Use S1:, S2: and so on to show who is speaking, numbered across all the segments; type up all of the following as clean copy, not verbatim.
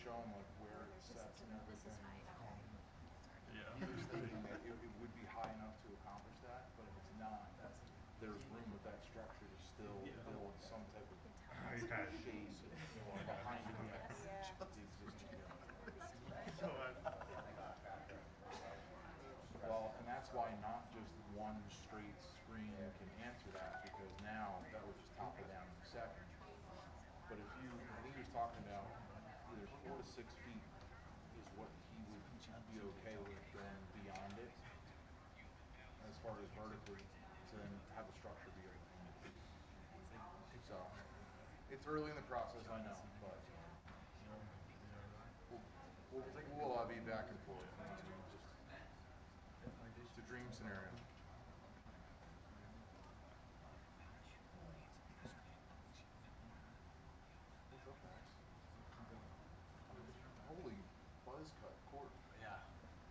S1: show them like where it sets and everything.
S2: Yeah.
S1: He was thinking that it would be high enough to accomplish that, but if it's not, there's room with that structure to still build some type of shade behind the existing building. Well, and that's why not just one straight screen can answer that, because now that was just topple down in a second. But if you, I think he was talking about either 4 to 6 feet is what he would be okay with going beyond it, as far as vertically, to then have the structure be open. So, it's early in the process, I know, but we'll be back and forth. It's a dream scenario. Holy buzz cut, Court.
S3: Yeah.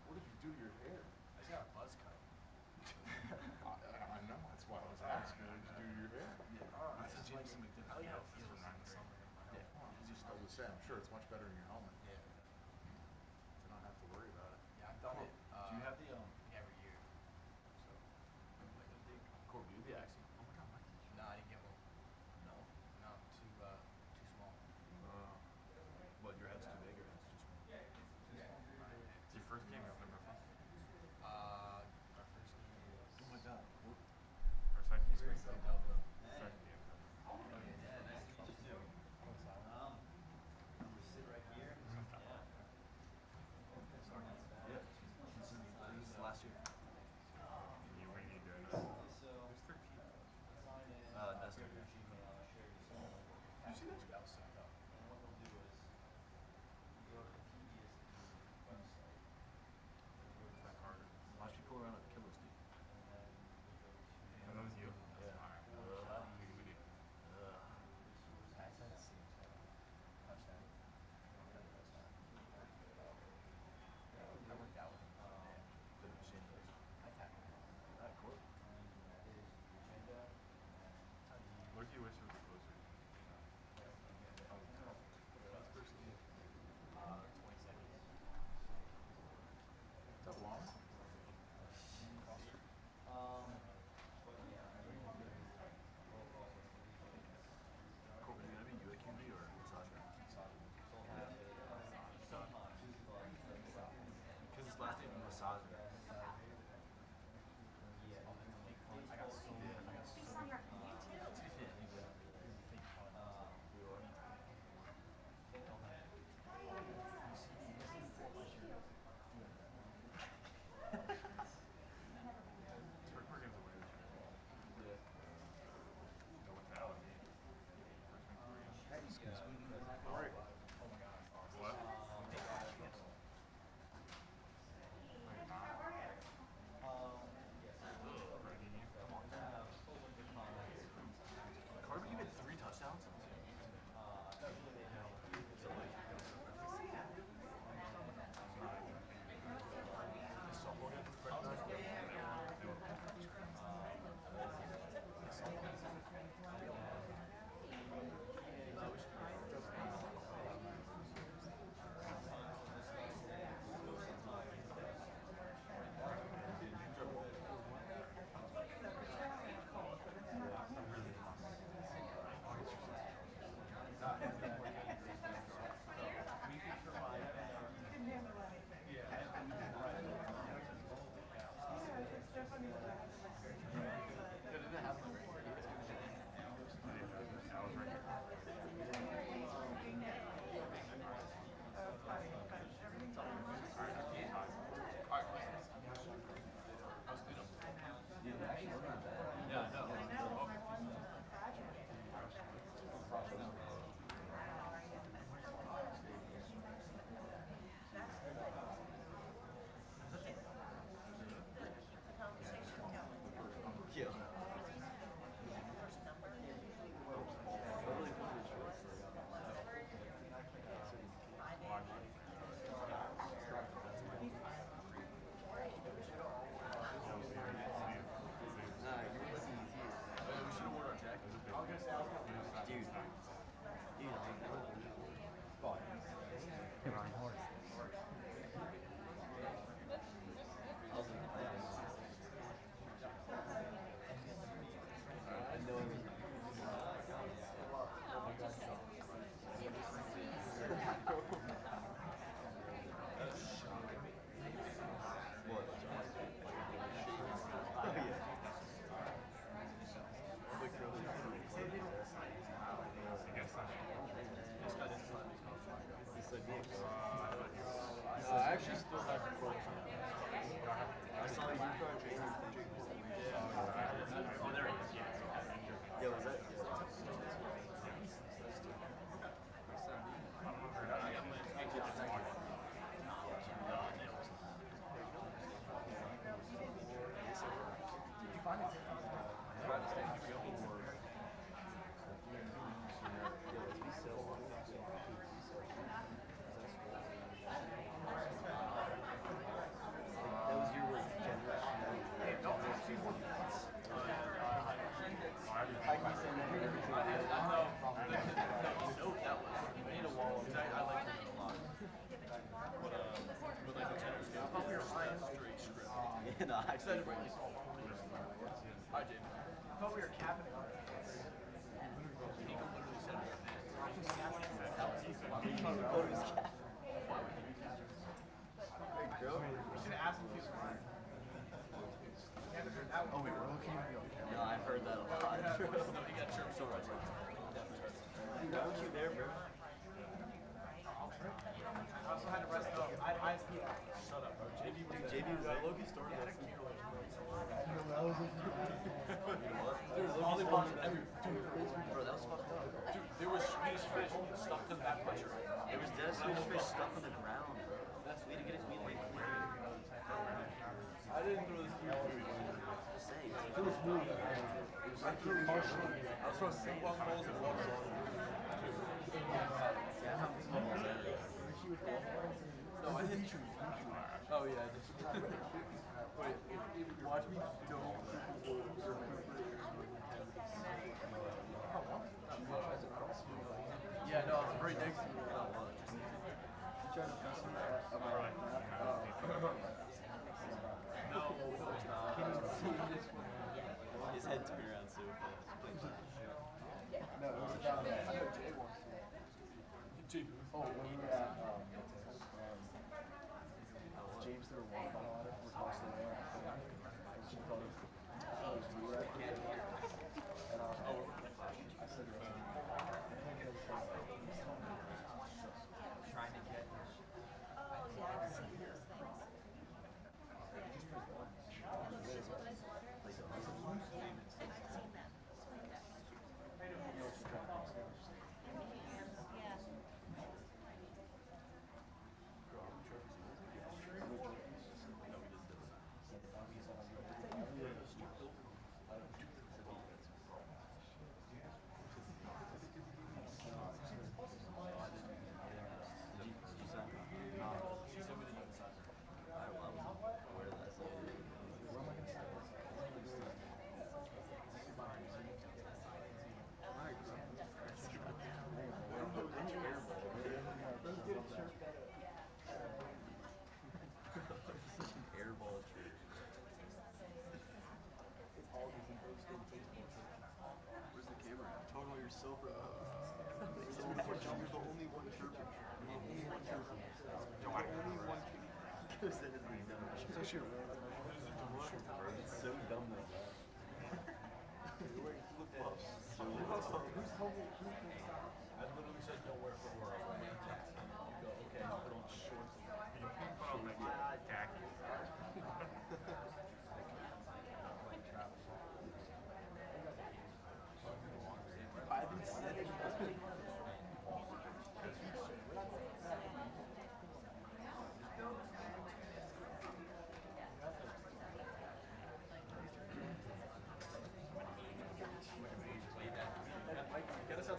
S1: What did you do to your hair?
S3: I just got a buzz cut.
S1: I know, that's why I was asking. What did you do to your hair?
S3: Yeah. It's just like something different. Oh, yeah. It feels in the summer. Yeah.
S1: I was saying, I'm sure it's much better in your helmet.
S3: Yeah.
S1: To not have to worry about it.
S3: Yeah, I've done it.
S2: Do you have the
S3: every year? So,
S2: like a big core view the accent? Oh my god, Mikey.
S3: no, I didn't get one.
S2: No.
S3: No, too small.
S2: What, your head's too big or it's too small? It's your first game you ever remember from?
S3: Our first game was.
S2: Oh my god. Our second game.
S3: Springfield Delta.
S2: Second game.
S4: Yeah, nice to meet you too. I'm gonna sit right here. was your word, generous.
S3: Hey, don't take two more points.
S4: Like you said, you everything.
S3: No, that was. I need a wall. I like it a lot. But like the generous game, I thought we were flying straight script.
S4: Yeah, no, I
S3: Said it right. Hi, Jamie.
S5: I thought we were capping it.
S3: Nico literally said it.
S5: You should have asked him if he was fine.
S1: Oh wait, we're looking at the
S4: No, I've heard that a lot.
S3: No, he got chirped so right.
S4: Why weren't you there, bro?
S5: I also had to rest up. I had to
S3: Shut up, bro. JD was
S4: JB was at Loki story.
S3: Dude, volleyball every
S4: Bro, that was fucked up.
S3: dude, there was Swedish fish stuck to the back pressure.
S4: There was dead Swedish fish stuck on the ground, bro. We had to get it. We had to get it.
S3: I didn't throw this huge
S4: Just saying.
S1: It was smooth. It was like partially.
S3: I was throwing ping pong balls and one ball. No, I hit you. Oh yeah, I just. Wait, if you watch me, don't. Yeah, no, it's very negative.
S4: His head turned around so fast.
S1: No, it was about that. I know Jay wants to. Oh, when we were at James, there were water bottle on it. We're tossing it around. She called it. And I said,
S5: trying to get.
S4: Airball tree.
S2: Where's the camera at? Total your silver. You're the only one chirping. Only one chirping. Only one chirping.
S4: Because that is really dumb.
S1: it's actually a really
S4: It's so dumb though.
S2: You're wearing flip-flops.
S4: So dumb.
S1: Who's told me?
S3: I literally said don't wear footwear. I went into it. You go, okay, I'll put on shorts.
S2: You can put on like khakis.
S1: I didn't see it.
S3: Get us out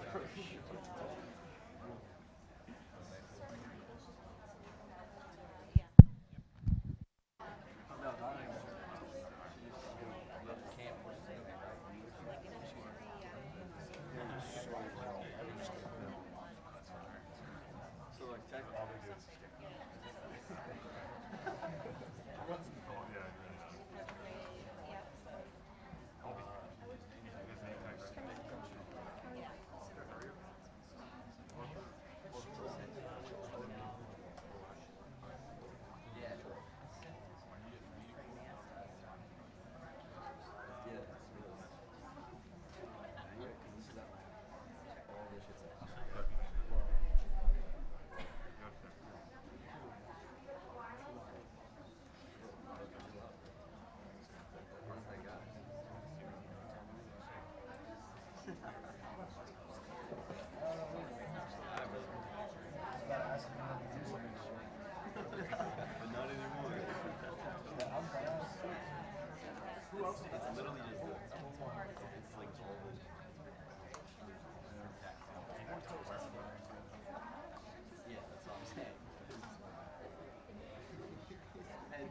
S4: It's literally just the, it's like all the. Yeah, that's what I'm saying. And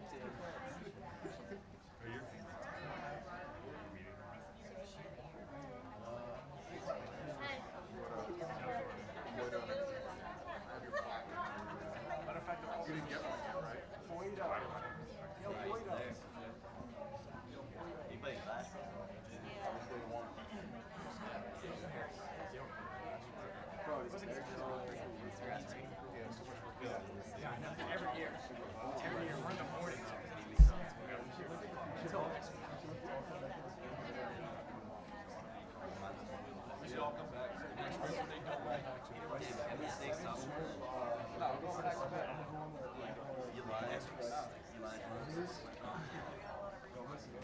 S1: Matter of fact, you didn't get one yet, right?
S4: you playing last?
S5: Every year. Every year, we're in the morning.
S3: We should all come back. Next week when they come back.
S4: And the snakes up.
S3: No, we're going back to bed.
S4: You lied. You lied.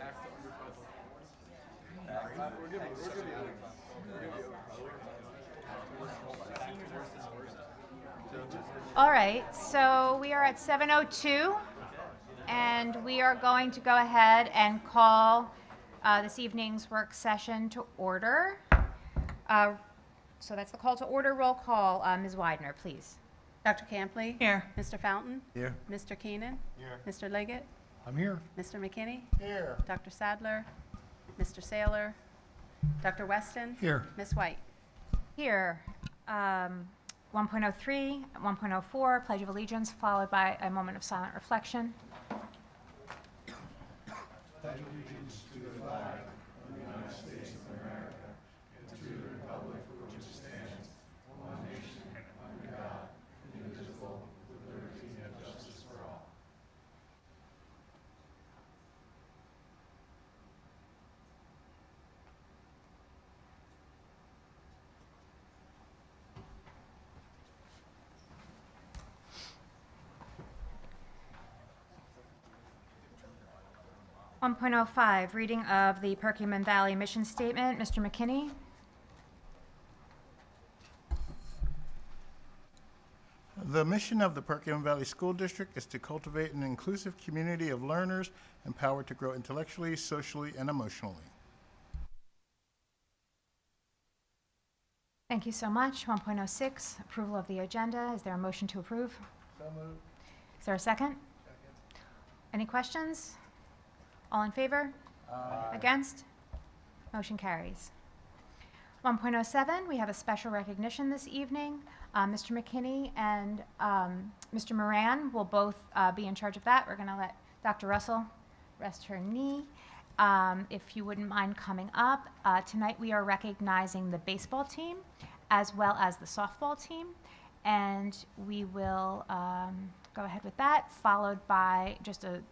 S3: Act under 500.
S2: We're giving you
S6: All right, so we are at 7:02, and we are going to go ahead and call this evening's work session to order. So that's the call to order. Roll call. Ms. Widener, please.
S7: Dr. Campley?
S6: Here.
S7: Mr. Fountain?
S2: Here.
S7: Mr. Keenan?
S2: Here.
S7: Mr. Liggett?
S2: I'm here.
S7: Mr. McKinney?
S2: Here.
S7: Dr. Sadler? Mr. Saylor? Dr. Weston?
S2: Here.
S7: Ms. White?
S6: Here. 1.03, 1.04, Pledge of Allegiance, followed by a moment of silent reflection. One 1.05, reading of the Perkiomen Valley Mission Statement. Mr. McKinney.
S8: The mission of the Perkiomen Valley School District is to cultivate an inclusive community of learners empowered to grow intellectually, socially, and emotionally.
S6: Thank you so much. 1.06, approval of the agenda. Is there a motion to approve?
S2: So moved.
S6: Is there a second? Any questions? All in favor? Against? Motion carries. 1.07, we have a special recognition this evening. Mr. McKinney and Mr. Moran will both be in charge of that. We're going to let Dr. Russell rest her knee. If you wouldn't mind coming up. Tonight we are recognizing the baseball team as well as the softball team. And we will go ahead with that, followed by just a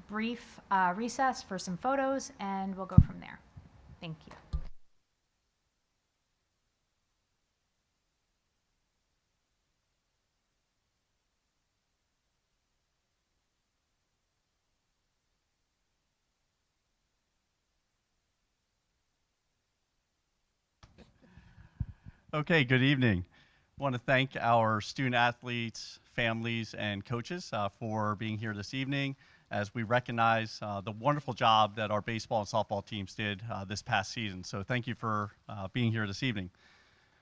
S6: brief recess for some photos, and we'll go from there. Thank you.
S9: Okay, good evening. I want to thank our student athletes, families, and coaches for being here this evening as we recognize the wonderful job that our baseball and softball teams did this past season. So thank you for being here this evening.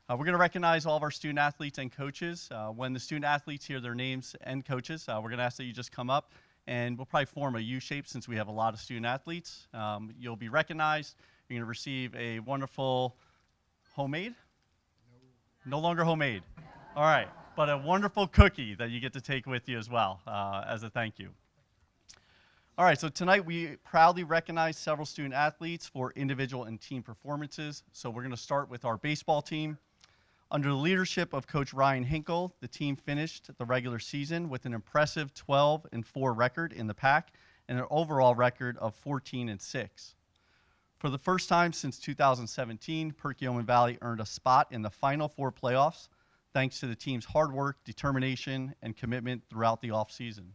S9: We're going to recognize all of our student athletes and coaches. When the student athletes hear their names and coaches, we're going to ask that you just come up, and we'll probably form a U shape since we have a lot of student athletes. You'll be recognized. You're going to receive a wonderful homemade? No longer homemade. All right, but a wonderful cookie that you get to take with you as well as a thank you. All right, so tonight we proudly recognize several student athletes for individual and team performances. So we're going to start with our baseball team. Under the leadership of Coach Ryan Hinkle, the team finished the regular season with an impressive 12-4 record in the PAC and an overall record of 14-6. For the first time since 2017, Perkiomen Valley earned a spot in the Final Four playoffs thanks to the team's hard work, determination, and commitment throughout the offseason.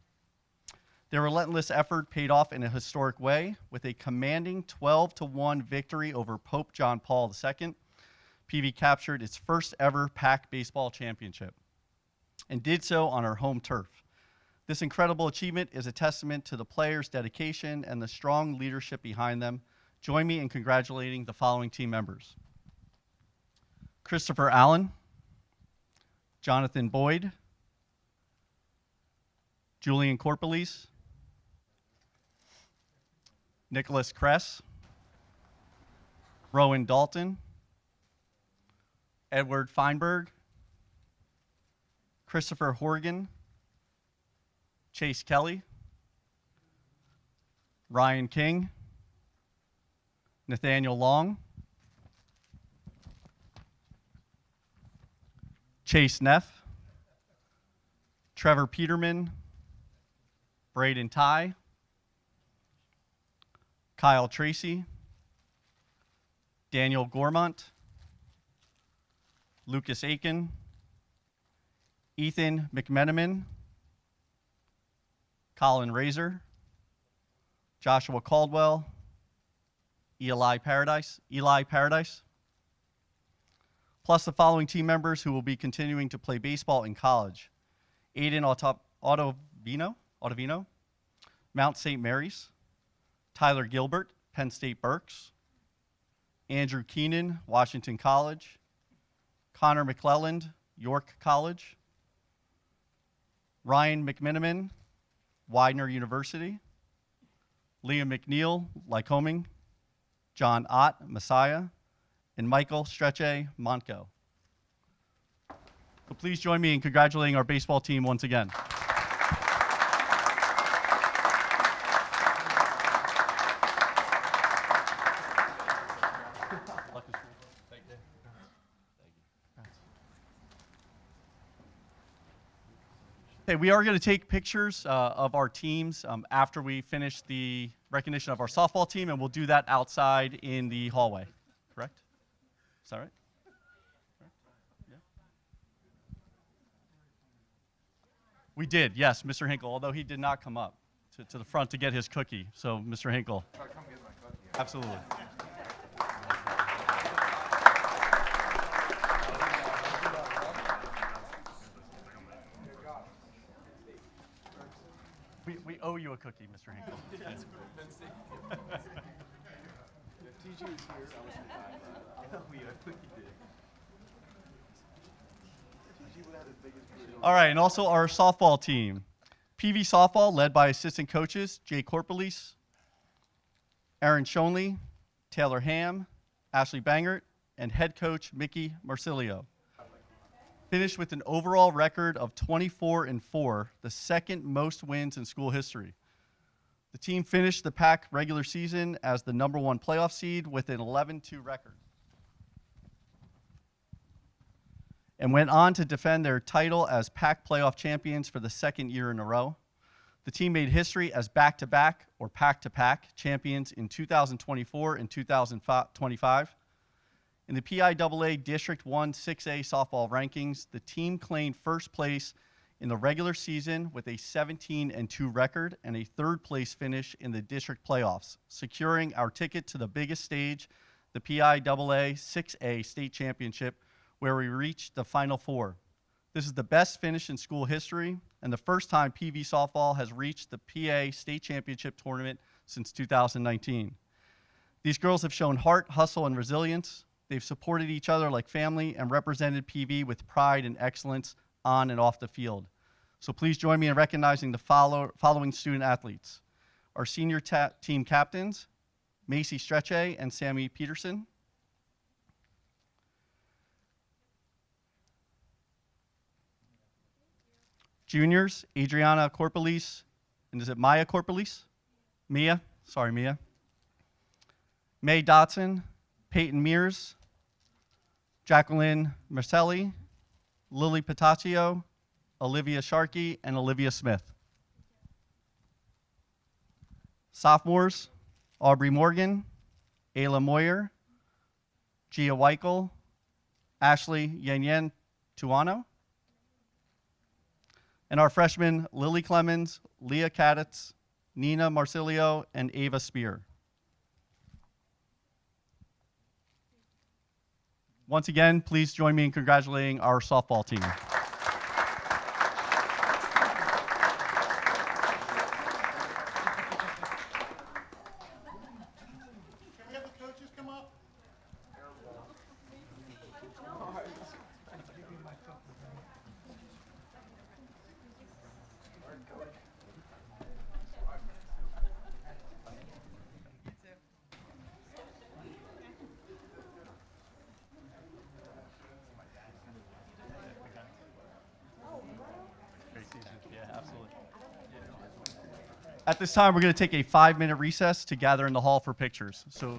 S9: Their relentless effort paid off in a historic way with a commanding 12-1 victory over Pope John Paul II. PV captured its first ever PAC baseball championship and did so on our home turf. This incredible achievement is a testament to the players' dedication and the strong leadership behind them, join me in congratulating the following team members: Christopher Allen, Jonathan Boyd, Julian Corpelis, Nicholas Kress, Rowan Dalton, Edward Feinberg, Christopher Horgan, Chase Kelly, Ryan King, Nathaniel Long, Chase Neff, Trevor Peterman, Braden Ty, Kyle Tracy, Daniel Gormont, Lucas Aiken, Ethan McMenamin, Colin Razor, Joshua Caldwell, Eli Paradise, plus the following team members who will be continuing to play baseball in college: Aiden Ottavino, Mount St. Mary's, Tyler Gilbert, Penn State Berks, Andrew Keenan, Washington College, Connor McClelland, York College, Ryan McMenamin, Widener University, Liam McNeil, Lycoming, John Ott, Messiah, and Michael Strecce, Montco. So please join me in congratulating our baseball team once again. Hey, we are going to take pictures of our teams after we finish the recognition of our softball team, and we'll do that outside in the hallway. Correct? Is that right? Yeah. We did, yes, Mr. Hinkle, although he did not come up to the front to get his cookie. So, Mr. Hinkle.
S1: Come get my cookie.
S9: Absolutely. We owe you a cookie, Mr. Hinkle.
S2: TJ was here.
S9: All right, and also our softball team. PV softball, led by assistant coaches Jay Corpelis, Aaron Shonley, Taylor Ham, Ashley Bangert, and head coach Mickey Marsilio. Finished with an overall record of 24-4, the second most wins in school history. The team finished the PAC regular season as the #1 playoff seed with an 11-2 record, and went on to defend their title as PAC playoff champions for the second year in a row. The team made history as back-to-back or PAC-to-PAC champions in 2024 and 2025. In the PIAA District 1 6A softball rankings, the team claimed first place in the regular season with a 17-2 record and a third-place finish in the district playoffs, securing our ticket to the biggest stage, the PIAA 6A state championship, where we reached the Final Four. This is the best finish in school history and the first time PV softball has reached the PA state championship tournament since 2019. These girls have shown heart, hustle, and resilience. They've supported each other like family and represented PV with pride and excellence on and off the field. So please join me in recognizing the following student athletes: our senior team captains, Macy Strecce and Sammy Peterson. Juniors, Adriana Corpelis, and is it Maya Corpelis? Mia, sorry, Mia. May Dotson, Peyton Mears, Jacqueline Marcelli, Lily Pataccio, Olivia Sharkey, and Olivia Smith. Sophomores, Aubrey Morgan, Ayla Moyer, Gia Weichel, Ashley Yanyan Tuano. And our freshmen, Lily Clemens, Leah Kaditz, Nina Marsilio, and Ava Spear. Once again, please join me in congratulating our softball team. At this time, we're going to take a 5-minute recess to gather in the hall for pictures. So.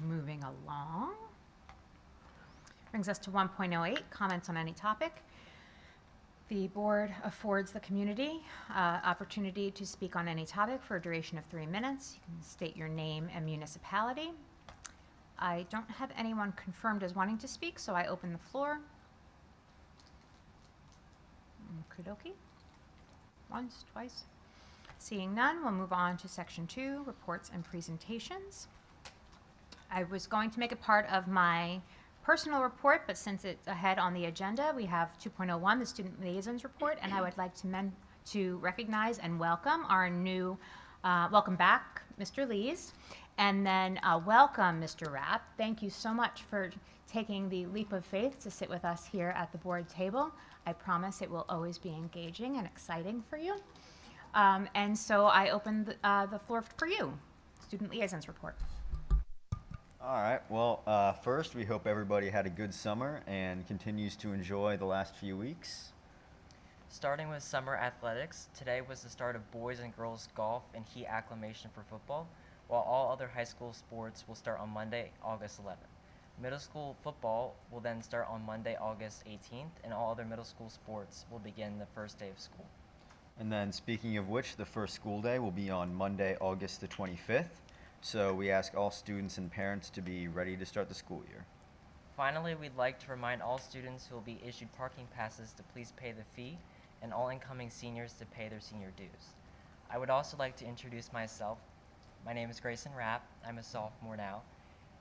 S6: Moving along. Brings us to 1.08, comments on any topic. The board affords the community opportunity to speak on any topic for a duration of 3 minutes. You can state your name and municipality. I don't have anyone confirmed as wanting to speak, so I open the floor. Okey-dokey. Once, twice. Seeing none, we'll move on to section 2, reports and presentations. I was going to make it part of my personal report, but since it's ahead on the agenda, we have 2.01, the student liaisons report, and I would like to recognize and welcome our new, welcome back, Mr. Lees, and then welcome, Mr. Rapp. Thank you so much for taking the leap of faith to sit with us here at the board table. I promise it will always be engaging and exciting for you. And so I open the floor for you, student liaisons report.
S10: All right. Well, first, we hope everybody had a good summer and continues to enjoy the last few weeks.
S11: Starting with summer athletics, today was the start of boys and girls golf and heat acclimation for football, while all other high school sports will start on Monday, August 11th. Middle school football will then start on Monday, August 18th, and all other middle school sports will begin the first day of school.
S10: And then, speaking of which, the first school day will be on Monday, August the 25th. So we ask all students and parents to be ready to start the school year.
S11: Finally, we'd like to remind all students who will be issued parking passes to please pay the fee, and all incoming seniors to pay their senior dues. I would also like to introduce myself. My name is Grayson Rapp. I'm a sophomore now,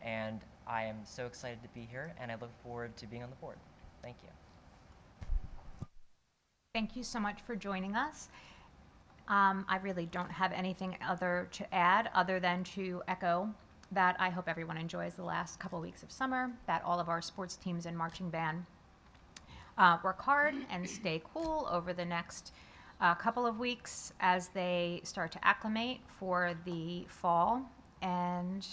S11: and I am so excited to be here, and I look forward to being on the board. Thank you.
S6: Thank you so much for joining us. I really don't have anything other to add other than to echo that I hope everyone enjoys the last couple weeks of summer, that all of our sports teams and marching band work hard and stay cool over the next couple of weeks as they start to acclimate for the fall. And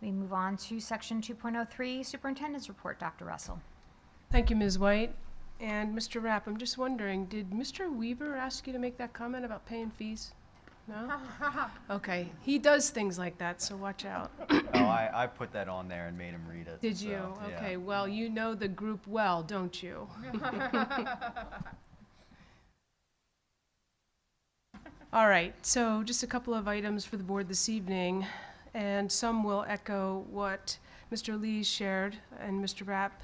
S6: we move on to section 2.03, superintendent's report. Dr. Russell.
S12: Thank you, Ms. White. And Mr. Rapp, I'm just wondering, did Mr. Weaver ask you to make that comment about paying fees? No? Okay. He does things like that, so watch out.
S10: Oh, I put that on there and made him read it.
S12: Did
S10: so,
S12: you?
S10: yeah.
S12: Okay. Well, you know the group well, don't you? All right. So just a couple of items for the board this evening, and some will echo what Mr. Lee shared and Mr. Rapp.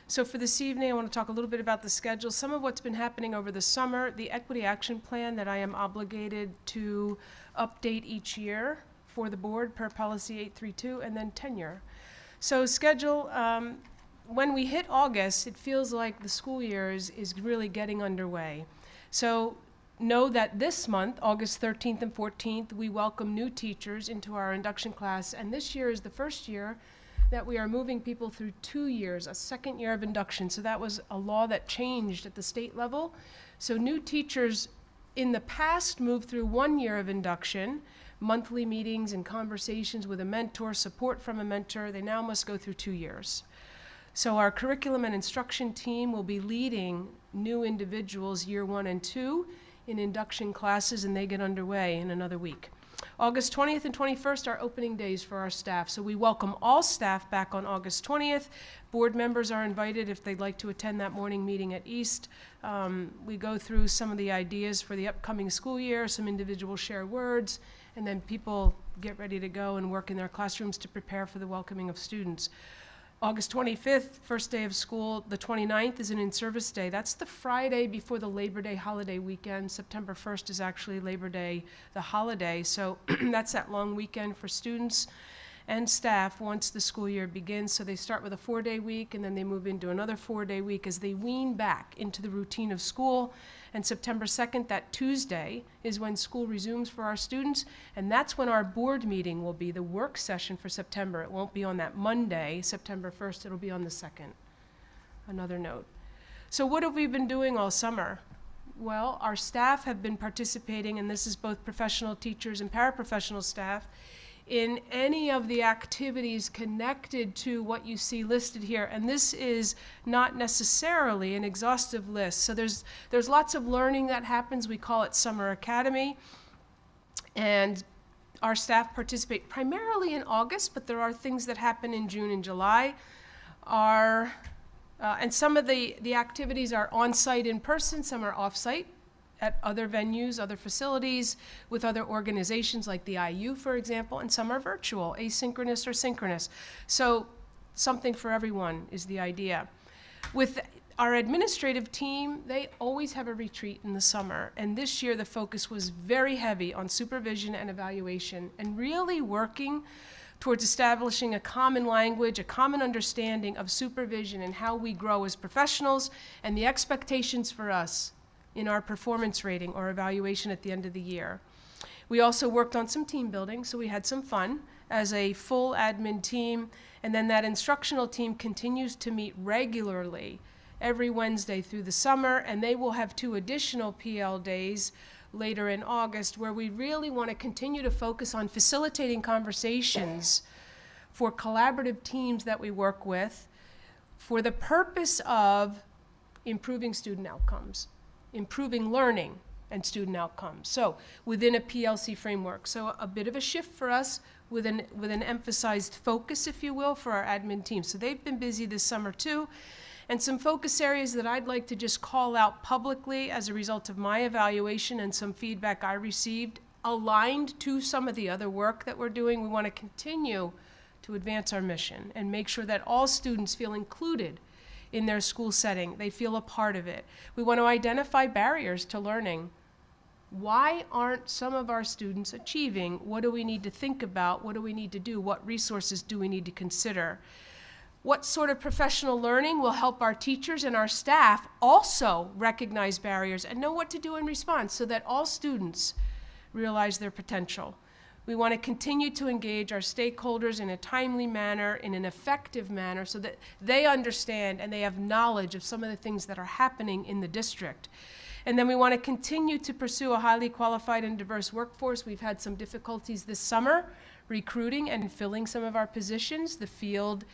S12: So for this evening, I want to talk a little bit about the schedule, some of what's been happening over the summer, the equity action plan that I am obligated to update each year for the board per policy 832, and then tenure. So schedule, when we hit August, it feels like the school year is really getting underway. So know that this month, August 13th and 14th, we welcome new teachers into our induction class, and this year is the first year that we are moving people through 2 years, a second year of induction. So that was a law that changed at the state level. So new teachers in the past moved through 1 year of induction, monthly meetings and conversations with a mentor, support from a mentor. They now must go through 2 years. So our curriculum and instruction team will be leading new individuals year 1 and 2 in induction classes, and they get underway in another week. August 20th and 21st are opening days for our staff. So we welcome all staff back on August 20th. Board members are invited if they'd like to attend that morning meeting at East. We go through some of the ideas for the upcoming school year, some individual share words, and then people get ready to go and work in their classrooms to prepare for the welcoming of students. August 25th, first day of school. The 29th is an in-service day. That's the Friday before the Labor Day holiday weekend. September 1st is actually Labor Day, the holiday. So that's that long weekend for students and staff once the school year begins. So they start with a 4-day week, and then they move into another 4-day week as they wean back into the routine of school. And September 2nd, that Tuesday, is when school resumes for our students, and that's when our board meeting will be, the work session for September. It won't be on that Monday, September 1st, it'll be on the 2nd. Another note. So what have we been doing all summer? Well, our staff have been participating, and this is both professional teachers and paraprofessional staff, in any of the activities connected to what you see listed here. And this is not necessarily an exhaustive list. So there's lots of learning that happens. We call it Summer Academy. And our staff participate primarily in August, but there are things that happen in June and July. And some of the activities are on-site in person, some are off-site at other venues, other facilities, with other organizations like the IU, for example, and some are virtual, asynchronous or synchronous. So something for everyone is the idea. With our administrative team, they always have a retreat in the summer, and this year the focus was very heavy on supervision and evaluation, and really working towards establishing a common language, a common understanding of supervision and how we grow as professionals, and the expectations for us in our performance rating or evaluation at the end of the year. We also worked on some team building, so we had some fun as a full admin team, and then that instructional team continues to meet regularly every Wednesday through the summer, and they will have 2 additional PL days later in August, where we really want to continue to focus on facilitating conversations for collaborative teams that we work with for the purpose of improving student outcomes, improving learning and student outcomes. So within a PLC framework. So a bit of a shift for us with an emphasized focus, if you will, for our admin team. So they've been busy this summer too. And some focus areas that I'd like to just call out publicly as a result of my evaluation and some feedback I received, aligned to some of the other work that we're doing. We want to continue to advance our mission and make sure that all students feel included in their school setting. They feel a part of it. We want to identify barriers to learning. Why aren't some of our students achieving? What do we need to think about? What do we need to do? What resources do we need to consider? What sort of professional learning will help our teachers and our staff also recognize barriers and know what to do in response so that all students realize their potential? We want to continue to engage our stakeholders in a timely manner, in an effective manner, so that they understand and they have knowledge of some of the things that are happening in the district. And then we want to continue to pursue a highly qualified and diverse workforce. We've had some difficulties this summer recruiting and filling some of our positions. The field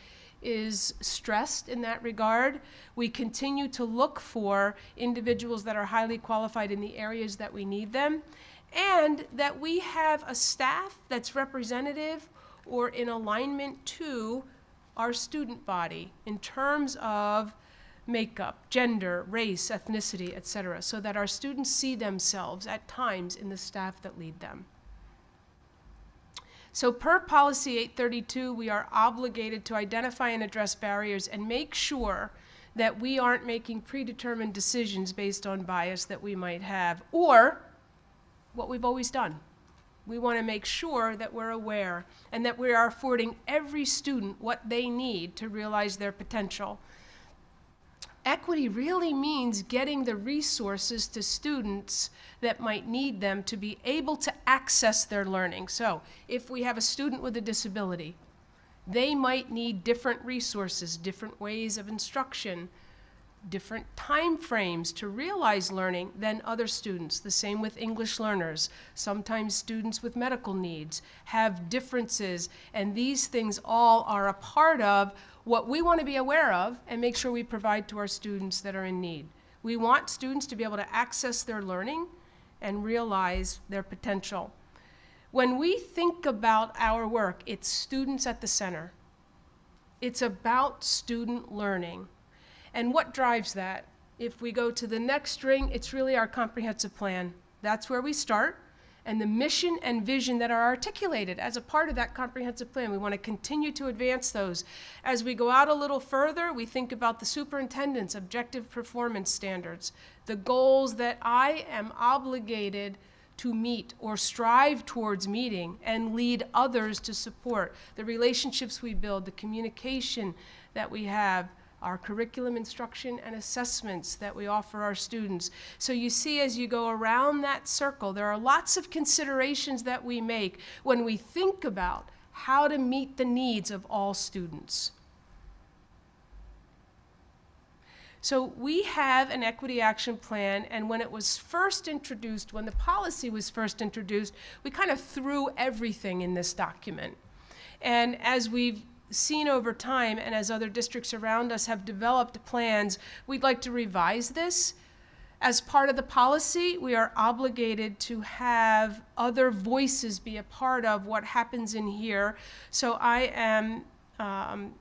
S12: is stressed in that regard. We continue to look for individuals that are highly qualified in the areas that we need them, and that we have a staff that's representative or in alignment to our student body in terms of makeup, gender, race, ethnicity, etc., so that our students see themselves at times in the staff that lead them. So per Policy 832, we are obligated to identify and address barriers and make sure that we aren't making predetermined decisions based on bias that we might have, or what we've always done. We want to make sure that we're aware and that we are affording every student what they need to realize their potential. Equity really means getting the resources to students that might need them to be able to access their learning. So if we have a student with a disability, they might need different resources, different ways of instruction, different time frames to realize learning than other students. The same with English learners. Sometimes students with medical needs have differences, and these things all are a part of what we want to be aware of and make sure we provide to our students that are in need. We want students to be able to access their learning and realize their potential. When we think about our work, it's students at the center. It's about student learning. And what drives that? If we go to the next ring, it's really our comprehensive plan. That's where we start. And the mission and vision that are articulated as a part of that comprehensive plan. We want to continue to advance those. As we go out a little further, we think about the superintendent's objective performance standards, the goals that I am obligated to meet or strive towards meeting and lead others to support, the relationships we build, the communication that we have, our curriculum instruction and assessments that we offer our students. So you see, as you go around that circle, there are lots of considerations that we make when we think about how to meet the needs of all students. So we have an equity action plan, and when it was first introduced, when the policy was first introduced, we kind of threw everything in this document. And as we've seen over time, and as other districts around us have developed plans, we'd like to revise this As part of the policy, we are obligated to have other voices be a part of what happens in here. So I am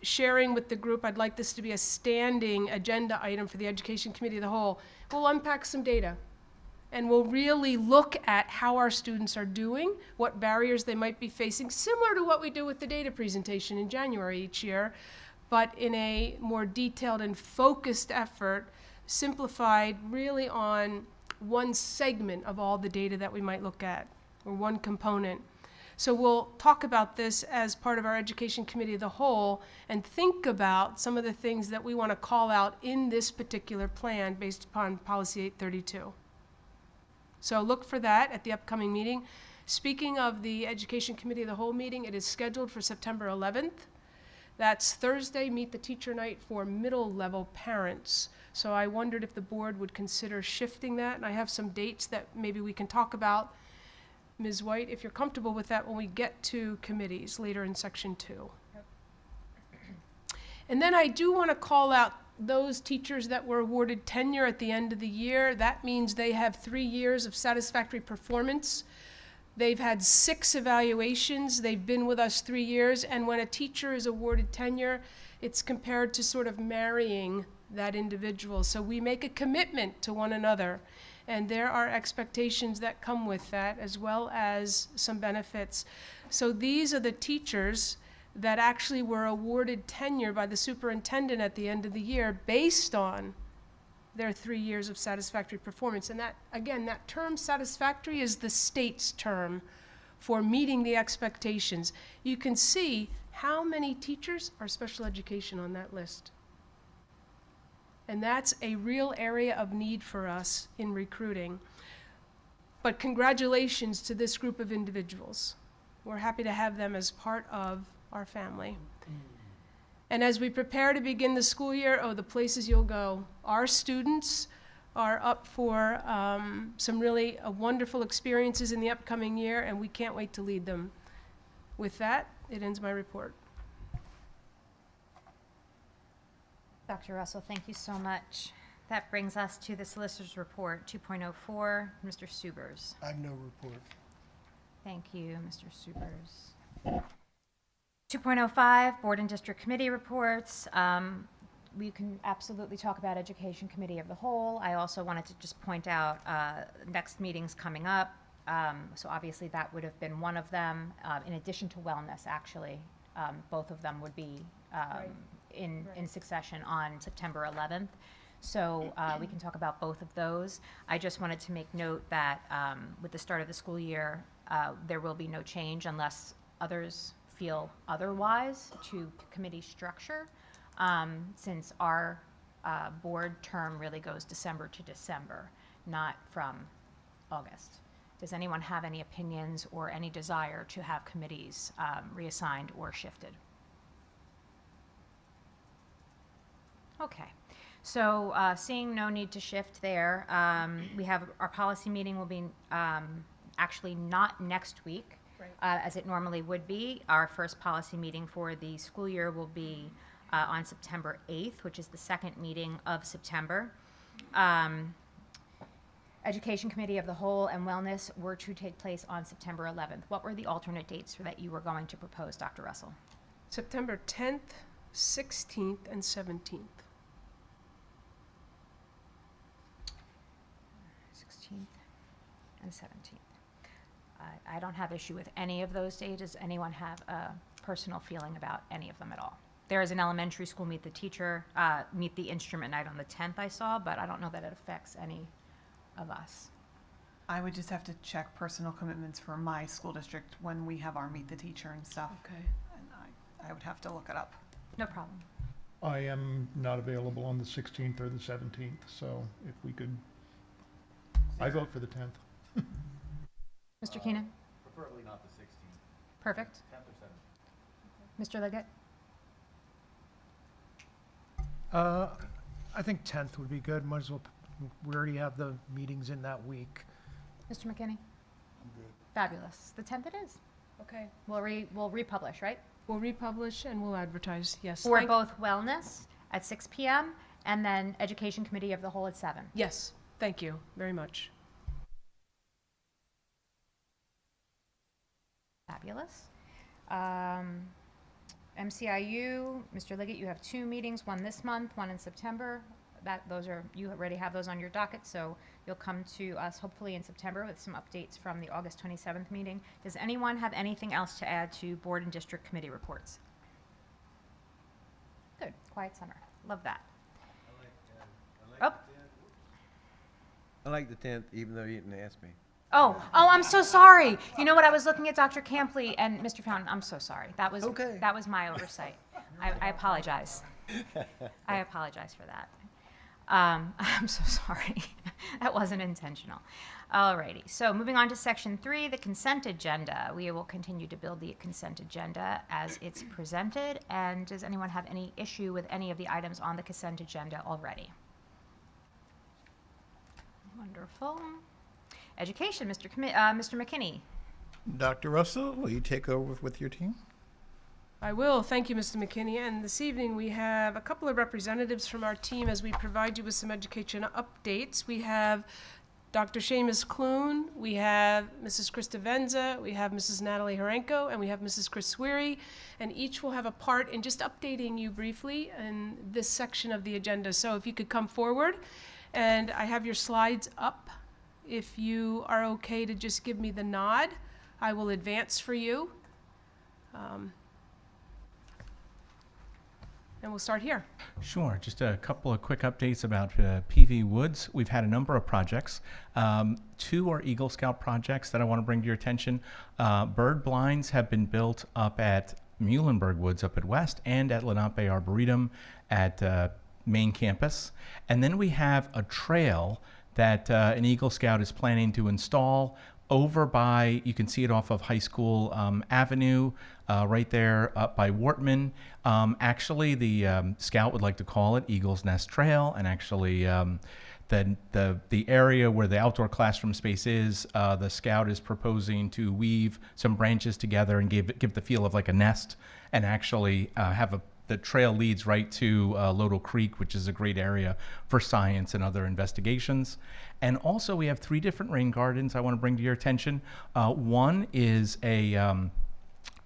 S12: sharing with the group, I'd like this to be a standing agenda item for the Education Committee of the Whole. We'll unpack some data, and we'll really look at how our students are doing, what barriers they might be facing, similar to what we do with the data presentation in January each year, but in a more detailed and focused effort, simplified really on one segment of all the data that we might look at, or one component. So we'll talk about this as part of our Education Committee of the Whole and think about some of the things that we want to call out in this particular plan based upon Policy 832. So look for that at the upcoming meeting. Speaking of the Education Committee of the Whole meeting, it is scheduled for September 11th. That's Thursday, Meet the Teacher Night for middle level parents. So I wondered if the board would consider shifting that, and I have some dates that maybe we can talk about. Ms. White, if you're comfortable with that when we get to committees later in section 2. Yep. And then I do want to call out those teachers that were awarded tenure at the end of the year. That means they have 3 years of satisfactory performance. They've had 6 evaluations. They've been with us 3 years. And when a teacher is awarded tenure, it's compared to sort of marrying that individual. So we make a commitment to one another. And there are expectations that come with that, as well as some benefits. So these are the teachers that actually were awarded tenure by the superintendent at the end of the year based on their 3 years of satisfactory performance. And that, again, that term satisfactory is the state's term for meeting the expectations. You can see how many teachers are special education on that list. And that's a real area of need for us in recruiting. But congratulations to this group of individuals. We're happy to have them as part of our family. And as we prepare to begin the school year, the places you'll go. Our students are up for some really wonderful experiences in the upcoming year, and we can't wait to lead them. With that, it ends my report.
S6: Dr. Russell, thank you so much. That brings us to the Solicitor's Report 2.04, Mr. Subers.
S13: I have no report.
S6: Thank you, Mr. Subers. 2.05, Board and District Committee Reports. We can absolutely talk about Education Committee of the Whole. I also wanted to just point out next meetings coming up. So obviously that would have been one of them, in addition to wellness, actually. Both of them would be in succession on September 11th. So we can talk about both of those. I just wanted to make note that with the start of the school year, there will be no change unless others feel otherwise to committee structure, since our board term really goes December to December, not from August. Does anyone have any opinions or any desire to have committees reassigned or shifted? Okay, so seeing no need to shift there, we have our policy meeting will be actually not next week, as it normally would be. Our first policy meeting for the school year will be on September 8th, which is the second meeting of September. Education Committee of the Whole and Wellness were to take place on September 11th. What were the alternate dates that you were going to propose, Dr. Russell?
S12: September 10th, 16th, and 17th.
S6: 16th and 17th. I don't have issue with any of those days. Does anyone have a personal feeling about any of them at all? There is an elementary school Meet the Instrument night on the 10th I saw, but I don't know that it affects any of us.
S14: I would just have to check personal commitments for my school district when we have our Meet the Teacher and stuff.
S12: Okay.
S14: And I would have to look it up.
S6: No problem.
S13: I am not available on the 16th or the 17th, so if we could, I vote for the 10th.
S6: Mr. Keenan?
S1: Preferably not the 16th.
S6: Perfect.
S1: 10th or 17th.
S6: Mr. Liggett?
S15: I think 10th would be good. Might as well, we already have the meetings in that week.
S6: Mr. McKinney?
S13: I'm good.
S6: Fabulous. The 10th it is.
S12: Okay.
S6: We'll republish, right?
S12: We'll republish and we'll advertise, yes.
S6: For both wellness at 6 p.m. and then Education Committee of the Whole at 7.
S12: Yes. Thank you very much.
S6: Fabulous. MCIU, Mr. Liggett, you have 2 meetings, one this month, one in September. You already have those on your docket, so you'll come to us hopefully in September with some updates from the August 27th meeting. Does anyone have anything else to add to board and district committee reports? Good, quiet summer. Love that.
S16: I like the 10th, even though you didn't ask me.
S6: Oh, I'm so sorry. You know what? I was looking at Dr. Campley and Mr. Fountain. I'm so sorry. That was my oversight. I apologize. I apologize for that. I'm so sorry. That wasn't intentional. Alrighty. So moving on to section 3, the consent agenda. We will continue to build the consent agenda as it's presented. And does anyone have any issue with any of the items on the consent agenda already? Wonderful. Education, Mr. McKinney.
S8: Dr. Russell, will you take over with your team?
S12: I will. Thank you, Mr. McKinney. And this evening we have a couple of representatives from our team as we provide you with some education updates. We have Dr. Seamus Clune, we have Mrs. Krista Venza, we have Mrs. Natalie Horenko, and we have Mrs. Chris Sweary, and each will have a part in just updating you briefly in this section of the agenda. So if you could come forward, and I have your slides up. If you are okay to just give me the nod, I will advance for you. And we'll start here.
S17: Sure. Just a couple of quick updates about PV Woods. We've had a number of projects. 2 are Eagle Scout projects that I want to bring to your attention. Bird blinds have been built up at Muhlenberg Woods up at West and at Lenape Arboretum at main campus. And then we have a trail that an Eagle Scout is planning to install over by, you can see it off of High School Avenue, right there up by Wortman. Actually, the Scout would like to call it Eagle's Nest Trail, and actually the area where the outdoor classroom space is, the Scout is proposing to weave some branches together and give the feel of like a nest, and actually the trail leads right to Lodel Creek, which is a great area for science and other investigations. And also we have 3 different rain gardens I want to bring to your attention. One is a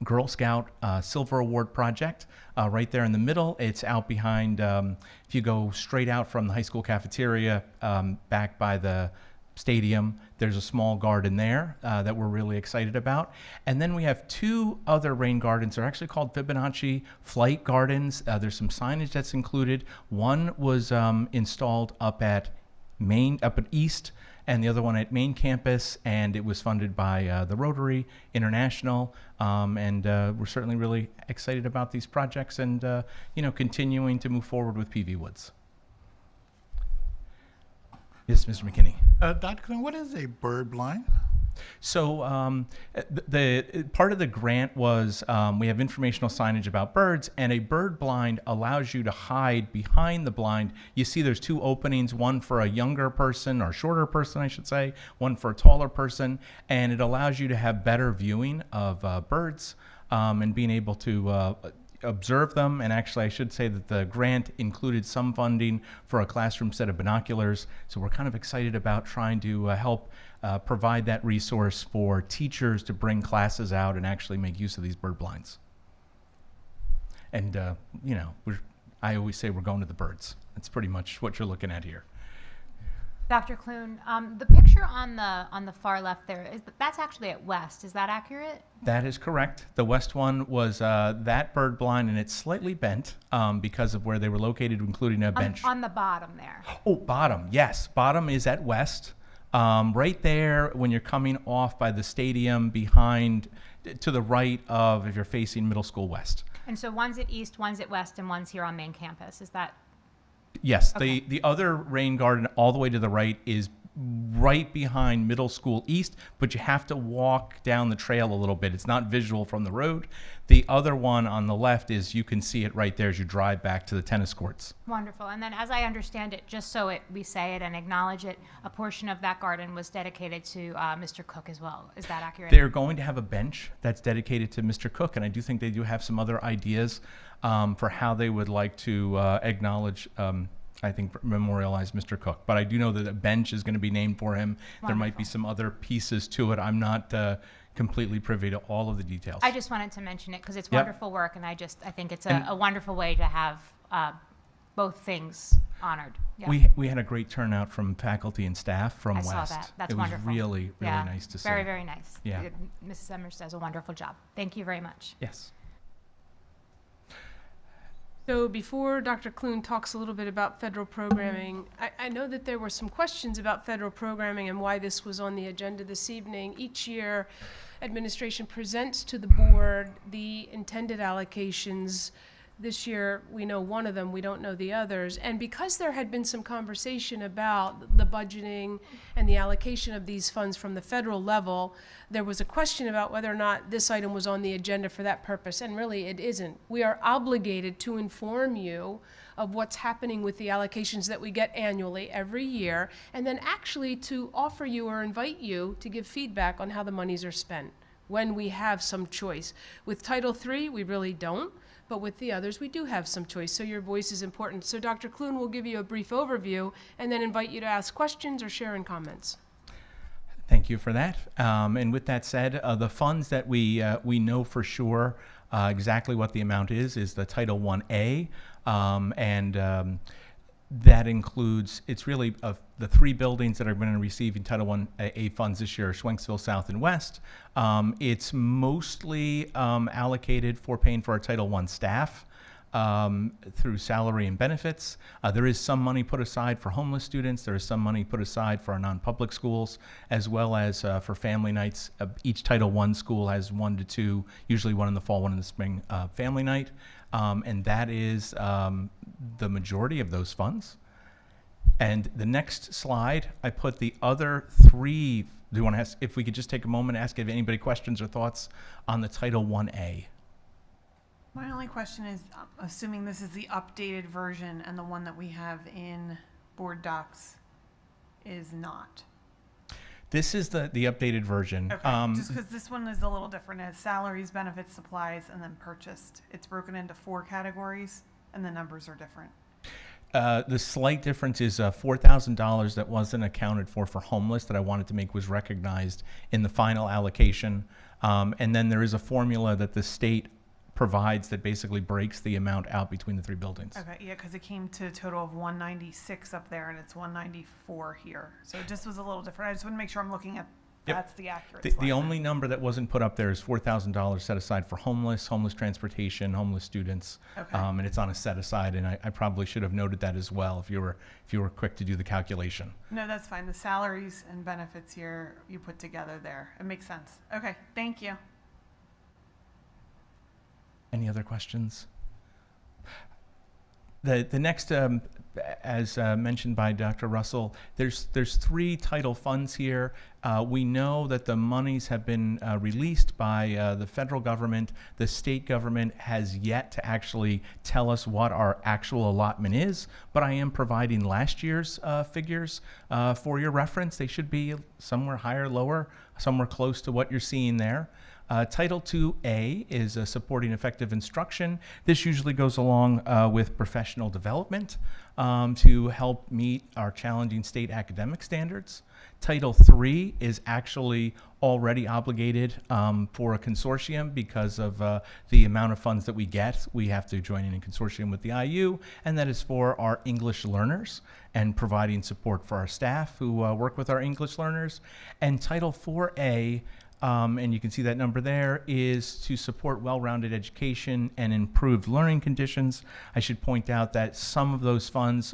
S17: Girl Scout Silver Award project right there in the middle. It's out behind, if you go straight out from the high school cafeteria back by the stadium, there's a small garden there that we're really excited about. And then we have 2 other rain gardens. They're actually called Fibonacci Flight Gardens. There's some signage that's included. One was installed up at East, and the other one at main campus, and it was funded by the Rotary International. And we're certainly really excited about these projects and continuing to move forward with PV Woods. Yes, Mr. McKinney.
S8: Dr. Clune, what is a bird blind?
S17: So the part of the grant was we have informational signage about birds, and a bird blind allows you to hide behind the blind. You see there's 2 openings, one for a younger person, or shorter person I should say, one for a taller person, and it allows you to have better viewing of birds and being able to observe them. And actually I should say that the grant included some funding for a classroom set of binoculars, so we're kind of excited about trying to help provide that resource for teachers to bring classes out and actually make use of these bird blinds. And I always say we're going to the birds. That's pretty much what you're looking at here.
S6: Dr. Clune, the picture on the far left there, that's actually at West. Is that accurate?
S17: That is correct. The West one was that bird blind, and it's slightly bent because of where they were located, including a bench.
S6: On the bottom there.
S17: Oh, bottom, yes. Bottom is at West. Right there when you're coming off by the stadium behind, to the right of, if you're facing Middle School West.
S6: And so one's at East, one's at West, and one's here on main campus. Is that?
S17: Yes,
S6: Okay.
S17: the other rain garden all the way to the right is right behind Middle School East, but you have to walk down the trail a little bit. It's not visual from the road. The other one on the left is, you can see it right there as you drive back to the tennis courts.
S6: Wonderful. And then as I understand it, just so we say it and acknowledge it, a portion of that garden was dedicated to Mr. Cook as well. Is that accurate?
S17: They're going to have a bench that's dedicated to Mr. Cook, and I do think they do have some other ideas for how they would like to acknowledge I think, memorialize Mr. Cook. But I do know that a bench is going to be named for him. There might be some other pieces to it. I'm not completely privy to all of the details.
S6: I just wanted to mention it because it's
S17: Yep.
S6: wonderful work, and I think it's a wonderful way to have both things honored. Yeah.
S17: We had a great turnout from faculty and staff from
S6: I
S17: West.
S6: saw that. That's
S17: it
S6: wonderful.
S17: was really
S6: Yeah.
S17: nice to see.
S6: Very, very nice.
S17: Yeah.
S6: Mrs. Emmers does a wonderful job. Thank you very much.
S17: Yes.
S12: So before Dr. Clune talks a little bit about federal programming, I know that there were some questions about federal programming and why this was on the agenda this evening. Each year, administration presents to the board the intended allocations. This year, we know one of them, we don't know the others. And because there had been some conversation about the budgeting and the allocation of these funds from the federal level, there was a question about whether or not this item was on the agenda for that purpose, and really it isn't. We are obligated to inform you of what's happening with the allocations that we get annually every year, and then actually to offer you or invite you to give feedback on how the monies are spent when we have some choice. With Title III, we really don't. But with the others, we do have some choice, so your voice is important. So Dr. Clune will give you a brief overview and then invite you to ask questions or share in comments.
S17: Thank you for that. And with that said, the funds that we know for sure exactly what the amount is the Title 1A, that includes, it's really the three buildings that are going to receive Title 1A funds this year, Schwenksville South and West. It's mostly allocated for paying for our Title I staff through salary and benefits. There is some money put aside for homeless students. There is some money put aside for our non-public schools, as well as for family nights. Each Title I school has 1 to 2, usually one in the fall, one in the spring, family night. And that is the majority of those funds. And the next slide, I put the other three. Do you want to ask, if we could just take a moment and ask if anybody questions or thoughts on the Title 1A?
S14: My only question is, assuming this is the updated version and the one that we have in board docs is not.
S17: This is the updated version.
S14: Okay, just because this one is a little different. It has salaries, benefits, supplies, and then purchased. It's broken into 4 categories, and the numbers are different.
S17: The slight difference is $4,000 that wasn't accounted for homeless that I wanted to make was recognized in the final allocation. And then there is a formula that the state provides that basically breaks the amount out between the 3 buildings.
S14: Okay, yeah, because it came to a total of 196 up there, and it's 194 here. So it just was a little different. I just want to make sure I'm looking at that's the accurate slide.
S17: The only number that wasn't put up there is $4,000 set aside for homeless transportation, homeless students,
S14: Okay.
S17: And it's on a set aside. And I probably should have noted that as well if you were quick to do the calculation.
S14: No, that's fine. The salaries and benefits here you put together there. It makes sense. Okay, thank you.
S17: Any other questions? The next, as mentioned by Dr. Russell, there's 3 title funds here. We know that the monies have been released by the federal government. The state government has yet to actually tell us what our actual allotment is, but I am providing last year's figures for your reference. They should be somewhere higher, lower, somewhere close to what you're seeing there. Title IIA is supporting effective instruction. This usually goes along with professional development to help meet our challenging state academic standards. Title III is actually already obligated for a consortium because of the amount of funds that we get. We have to join in a consortium with the IU, and that is for our English learners and providing support for our staff who work with our English learners. And Title IVA, and you can see that number there, is to support well-rounded education and improved learning conditions. I should point out that some of those funds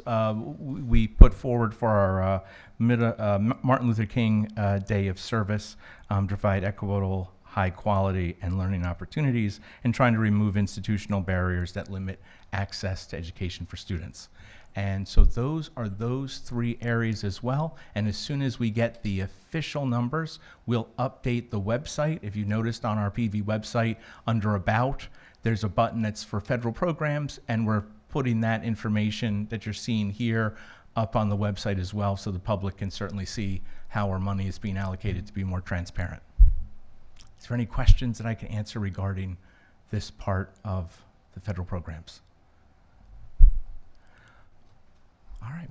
S17: we put forward for our Martin Luther King Day of Service to provide equitable, high quality, and learning opportunities, and trying to remove institutional barriers that limit access to education for students. And so those are those 3 areas as well. And as soon as we get the official numbers, we'll update the website. If you noticed on our PV website, under About, there's a button that's for federal programs, and we're putting that information that you're seeing here up on the website as well, so the public can certainly see how our money is being allocated to be more transparent. Is there any questions that I can answer regarding this part of the federal programs?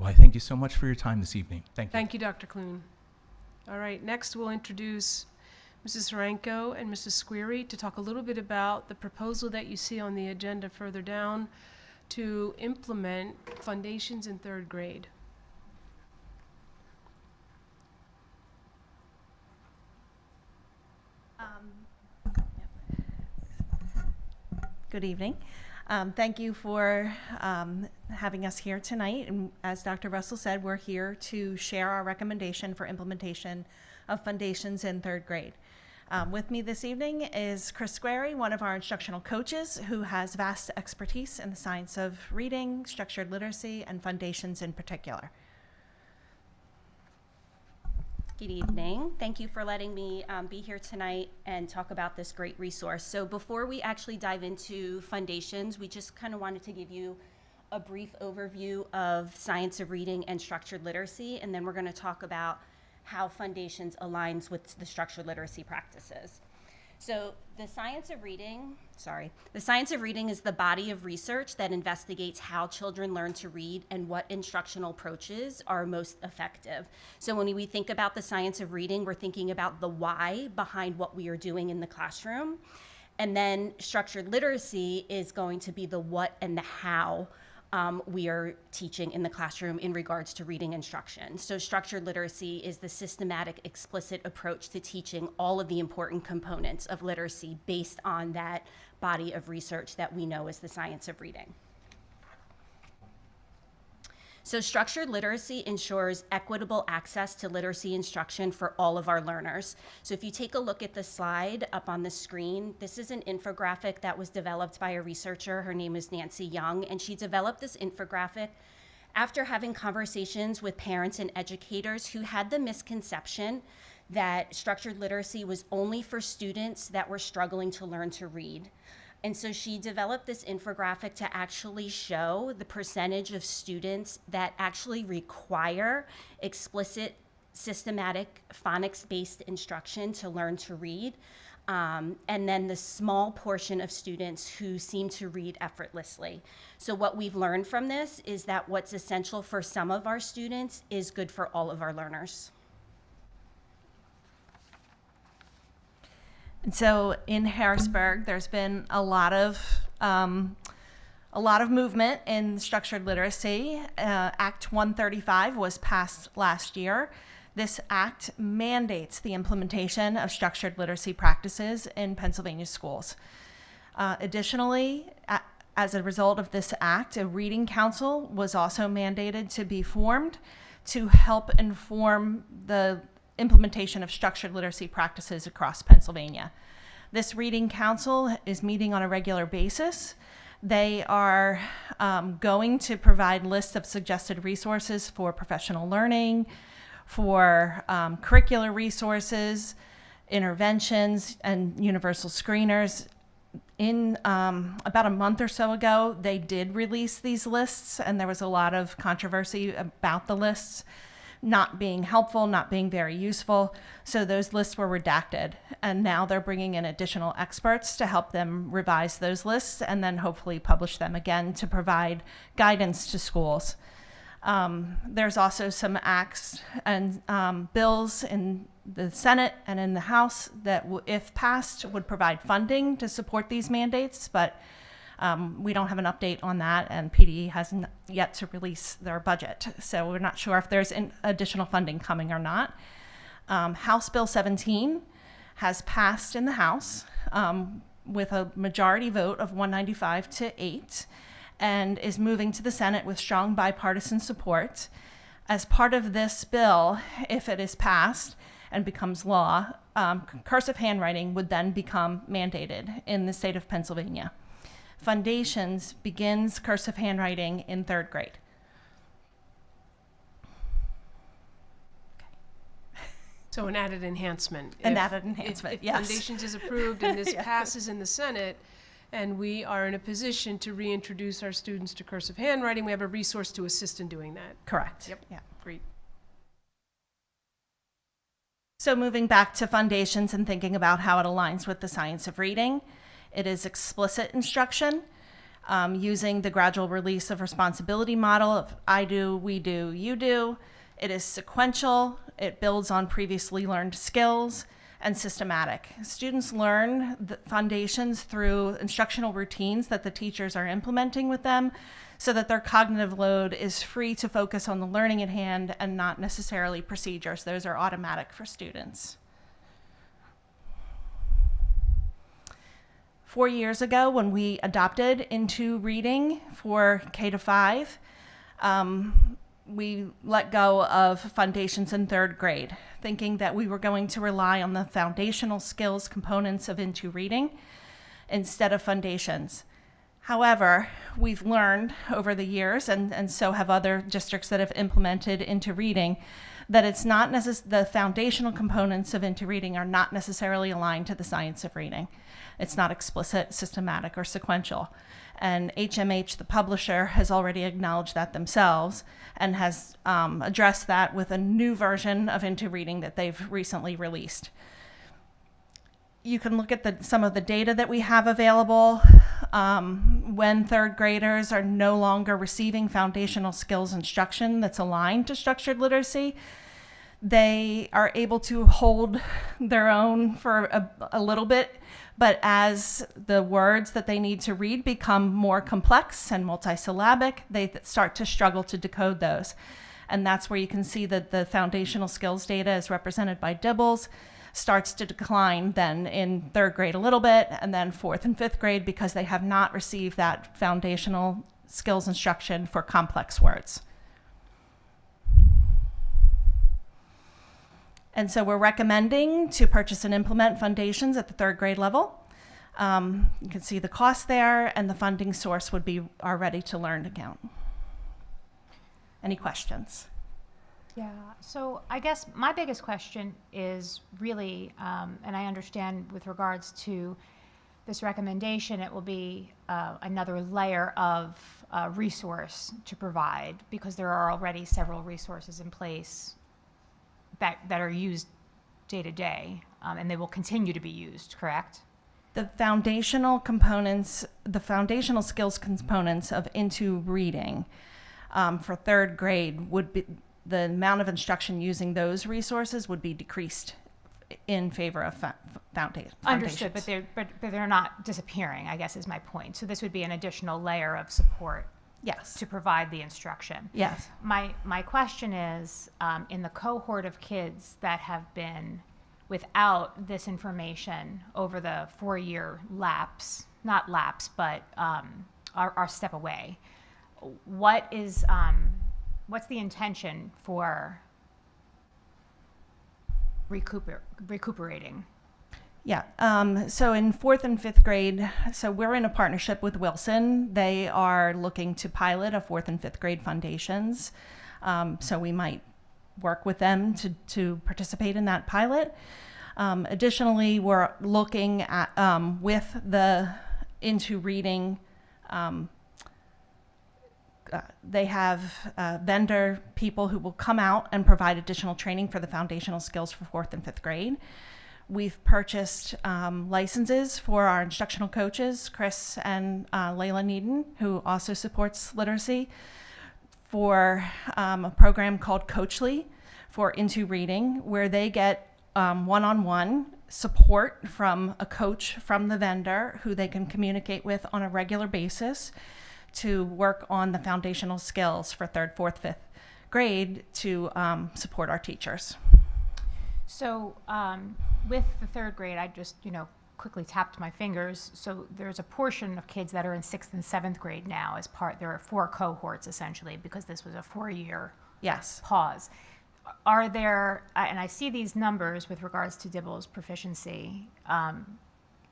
S17: Well, I thank you so much for your time this evening. Thank you.
S12: Thank you, Dr. Clune. All right, next we'll introduce Mrs. Saranko and Mrs. Squeary to talk a little bit about the proposal that you see on the agenda further down to implement foundations in third grade.
S18: Good evening. Thank you for having us here tonight. And as Dr. Russell said, we're here to share our recommendation for implementation of foundations in third grade. With me this evening is Chris Squeary, one of our instructional coaches who has vast expertise in the science of reading, structured literacy, and foundations in particular.
S7: Good evening. Thank you for letting me be here tonight and talk about this great resource. So before we actually dive into foundations, we just kind of wanted to give you a brief overview of science of reading and structured literacy, and then we're going to talk about how foundations aligns with the structured literacy practices. So the science of reading is the body of research that investigates how children learn to read and what instructional approaches are most effective. So when we think about the science of reading, we're thinking about the why behind what we are doing in the classroom. And then structured literacy is going to be the what and the how we are teaching in the classroom in regards to reading instruction. So structured literacy is the systematic, explicit approach to teaching all of the important components of literacy based on that body of research that we know is the science of reading. So structured literacy ensures equitable access to literacy instruction for all of our learners. So if you take a look at the slide up on the screen, this is an infographic that was developed by a researcher. Her name is Nancy Young, and she developed this infographic after having conversations with parents and educators who had the misconception that structured literacy was only for students that were struggling to learn to read. And so she developed this infographic to actually show the percentage of students that actually require explicit, systematic, phonics-based instruction to learn to read, and then the small portion of students who seem to read effortlessly. So what we've learned from this is that what's essential for some of our students is good for all of our learners. And so in Harrisburg, there's been a lot of movement in structured literacy. Act 135 was passed last year. This act mandates the implementation of structured literacy practices in Pennsylvania schools. Additionally, as a result of this act, a reading council was also mandated to be formed to help inform the implementation of structured literacy practices across Pennsylvania. This reading council is meeting on a regular basis. They are going to provide lists of suggested resources for professional learning, for curricular resources, interventions, and universal screeners. In about a month or so ago, they did release these lists, and there was a lot of controversy about the lists not being helpful, not being very useful. So those lists were redacted. And now they're bringing in additional experts to help them revise those lists and then hopefully publish them again to provide guidance to schools. There's also some acts and bills in the Senate and in the House that, if passed, would provide funding to support these mandates, but we don't have an update on that, and PD hasn't yet to release their budget. So we're not sure if there's additional funding coming or not. House Bill 17 has passed in the House with a majority vote of 195 to 8 and is moving to the Senate with strong bipartisan support. As part of this bill, if it is passed and becomes law, cursive handwriting would then become mandated in the state of Pennsylvania. Foundations begins cursive handwriting in third grade.
S12: So an added enhancement.
S18: If yes.
S12: Foundations is approved and this passes in the Senate, and we are in a position to reintroduce our students to cursive handwriting, we have a resource to assist in doing that.
S18: Correct.
S12: Yep.
S18: Yeah.
S12: Great.
S18: So moving back to foundations and thinking about how it aligns with the science of reading, it is explicit instruction. using the gradual release of responsibility model of I do, we do, you do. It is sequential. It builds on previously learned skills and systematic. Students learn the foundations through instructional routines that the teachers are implementing with them so that their cognitive load is free to focus on the learning at hand and not necessarily procedures. Those are automatic for students. 4 years ago, when we adopted Into Reading for K-5, we let go of foundations in 3rd grade, thinking that we were going to rely on the foundational skills components of Into Reading instead of foundations. However, we've learned over the years, and so have other districts that have implemented Into Reading, that it's not the foundational components of Into Reading are not necessarily aligned to the science of reading. It's not explicit, systematic, or sequential. And HMH, the publisher, has already acknowledged that themselves and has addressed that with a new version of Into Reading that they've recently released. You can look at some of the data that we have available. When 3rd graders are no longer receiving foundational skills instruction that's aligned to structured literacy, they are able to hold their own for a little bit, but as the words that they need to read become more complex and multisyllabic, they start to struggle to decode those. And that's where you can see that the foundational skills data is represented by DIBELS starts to decline then in 3rd grade a little bit, and then 4th and 5th grade because they have not received that foundational skills instruction for complex words. And so we're recommending to purchase and implement foundations at the 3rd grade level. You can see the cost there, and the funding source would be our Ready to Learn account. Any questions?
S6: Yeah, so I guess my biggest question is really, and I understand with regards to this recommendation, it will be another layer of resource to provide because there are already several resources in place that are used day to day, and they will continue to be used, correct?
S18: The foundational components, the foundational skills components of Into Reading for 3rd grade would be, the amount of instruction using those resources would be decreased in favor of foundations.
S6: Understood, but they're not disappearing, I guess is my point. So this would be an additional layer of support.
S18: Yes.
S6: To provide the instruction.
S18: Yes.
S6: My question is, in the cohort of kids that have been without this information over the 4-year lapse, not lapse, but our step away, what's the intention for recuperating?
S18: Yeah, so in 4th and 5th grade, so we're in a partnership with Wilson. They are looking to pilot a 4th and 5th grade foundations. So we might work with them to participate in that pilot. Additionally, we're looking at, with the Into Reading, they have vendor people who will come out and provide additional training for the foundational skills for 4th and 5th grade. We've purchased licenses for our instructional coaches, Chris and Layla Needon, who also supports literacy, for a program called Coachly for Into Reading, where they get one-on-one support from a coach from the vendor who they can communicate with on a regular basis to work on the foundational skills for 3rd, 4th, 5th grade to support our teachers.
S6: So with the 3rd grade, I just, quickly tapped my fingers. So there's a portion of kids that are in 6th and 7th grade now as part, there are 4 cohorts essentially because this was a 4-year pause. Are there, and I see these numbers with regards to DIBELS proficiency,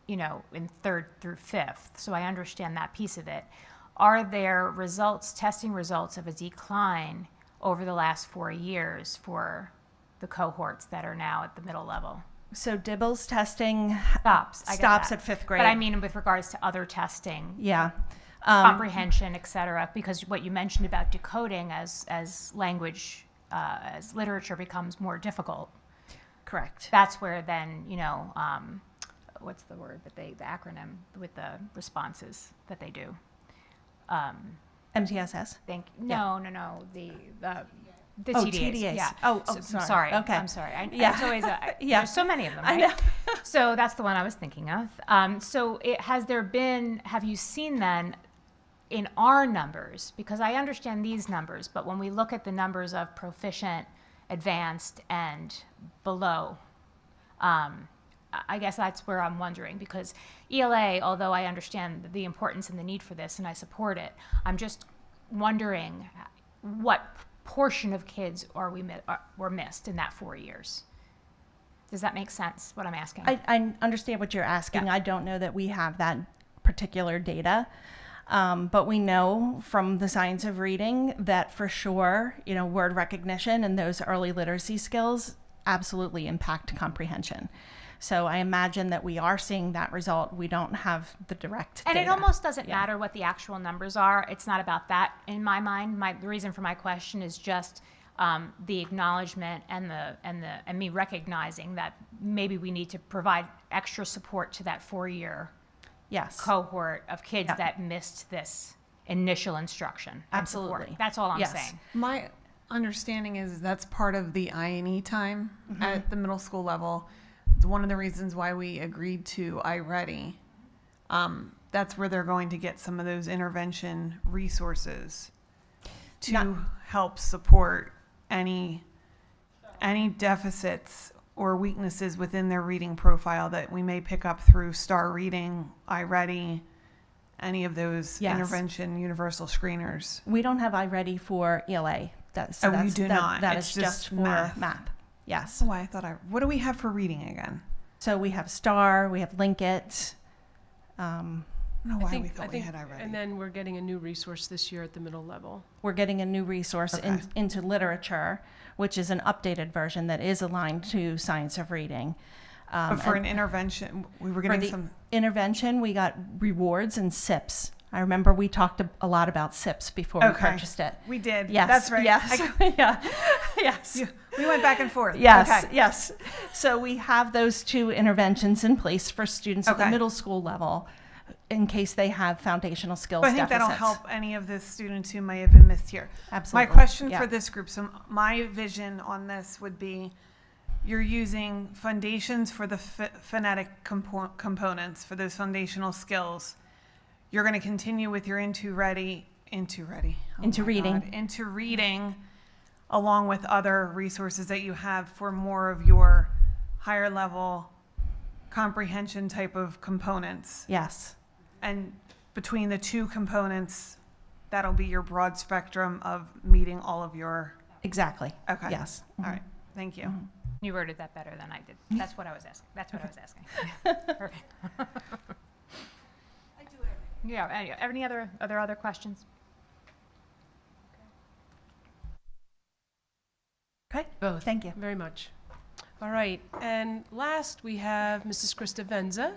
S6: in 3rd through 5th, so I understand that piece of it. Are there testing results of a decline over the last 4 years for the cohorts that are now at the middle level?
S18: So DIBELS testing
S6: stops
S18: at 5th grade.
S6: But I mean with regards to other testing.
S18: Yeah.
S6: Comprehension, et cetera, because what you mentioned about decoding as language, as literature becomes more difficult.
S18: Correct.
S6: That's where then, what's the word that the acronym with the responses that they do?
S18: MTSS?
S6: No, the
S18: Oh,
S6: TDAs.
S18: TDAs.
S6: Yeah.
S18: Oh,
S6: So-
S18: sorry. Okay.
S6: I'm sorry.
S18: Yeah.
S6: It's always
S18: Yeah.
S6: there's so many of them,
S18: I
S6: right?
S18: know.
S6: So that's the one I was thinking of. Have you seen then in our numbers, because I understand these numbers, but when we look at the numbers of proficient, advanced, and below, I guess that's where I'm wondering, because ELA, although I understand the importance and the need for this and I support it, I'm just wondering what portion of kids were missed in that 4 years. Does that make sense, what I'm asking?
S18: I understand what you're asking.
S6: Yeah.
S18: I don't know that we have that particular data. But we know from the science of reading that for sure, word recognition and those early literacy skills absolutely impact comprehension. So I imagine that we are seeing that result. We don't have the direct
S6: And
S18: data.
S6: it almost doesn't matter what the actual numbers are. It's not about that in my mind. The reason for my question is just the acknowledgement and me recognizing that maybe we need to provide extra support to that 4-year cohort of kids that missed this initial instruction. and support.
S18: Absolutely.
S6: That's all I'm
S18: Yes.
S6: saying.
S14: My understanding is that's part of the I&E time at the middle school level. It's one of the reasons why we agreed to iReady. That's where they're going to get some of those intervention resources to help support any deficits or weaknesses within their reading profile that we may pick up through Star Reading, iReady, any of those intervention universal screeners.
S18: We don't have iReady for ELA.
S14: You do not.
S18: That
S14: It's
S18: is just for math. Yes.
S14: Oh, I thought what do we have for reading again?
S18: So we have Star, we have Linkit.
S14: I don't know why we thought we had iReady.
S12: And then we're getting a new resource this year at the middle level.
S18: We're getting a new resource into literature, which is an updated version that is aligned to science of reading.
S14: But for an intervention, we were getting some
S18: intervention. We got rewards and SIPs. I remember we talked a lot about SIPs before we purchased it.
S14: We did.
S18: Yes,
S14: That's right.
S18: Yes. Yes.
S14: We went back and forth.
S18: Yes.
S14: Okay.
S18: Yes. So we have those 2 interventions in place for students at the middle school level, in case they have foundational skills
S14: But I think
S18: deficits.
S14: that'll help any of the students who may have been missed here.
S18: Absolutely.
S14: My question for this group, so my vision on this would be, you're using foundations for the phonetic components, for those foundational skills. You're going to continue with your into reading, along with other resources that you have for more of your higher level comprehension type of components.
S18: Yes.
S14: And between the 2 components, that'll be your broad spectrum of meeting all of your.
S18: Exactly.
S14: Okay.
S18: Yes.
S14: All right. Thank you.
S6: You worded that better than I did. That's what I was asking. Perfect. Yeah. Any other questions?
S18: Okay.
S12: Both.
S18: Thank you.
S12: Very much. All right. And last, we have Mrs. Krista Venza,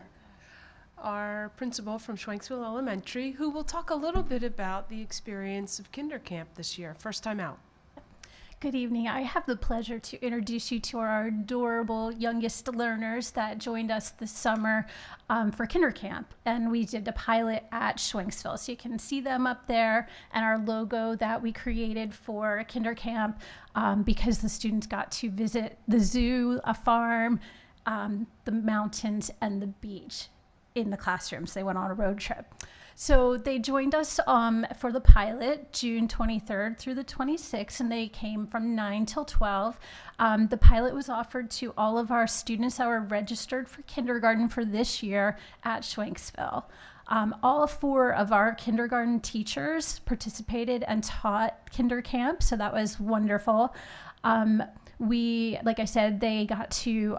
S12: our principal from Schwenksville Elementary, who will talk a little bit about the experience of Kinder Camp this year, first time out.
S19: Good evening. I have the pleasure to introduce you to our adorable youngest learners that joined us this summer for Kinder Camp. And we did a pilot at Schwenksville. So you can see them up there and our logo that we created for Kinder Camp because the students got to visit the zoo, a farm, the mountains, and the beach in the classrooms. They went on a road trip. So they joined us for the pilot June 23rd through the 26th, and they came from 9 till 12. The pilot was offered to all of our students that were registered for kindergarten for this year at Schwenksville. All 4 of our kindergarten teachers participated and taught Kinder Camp, so that was wonderful. Like I said, they got to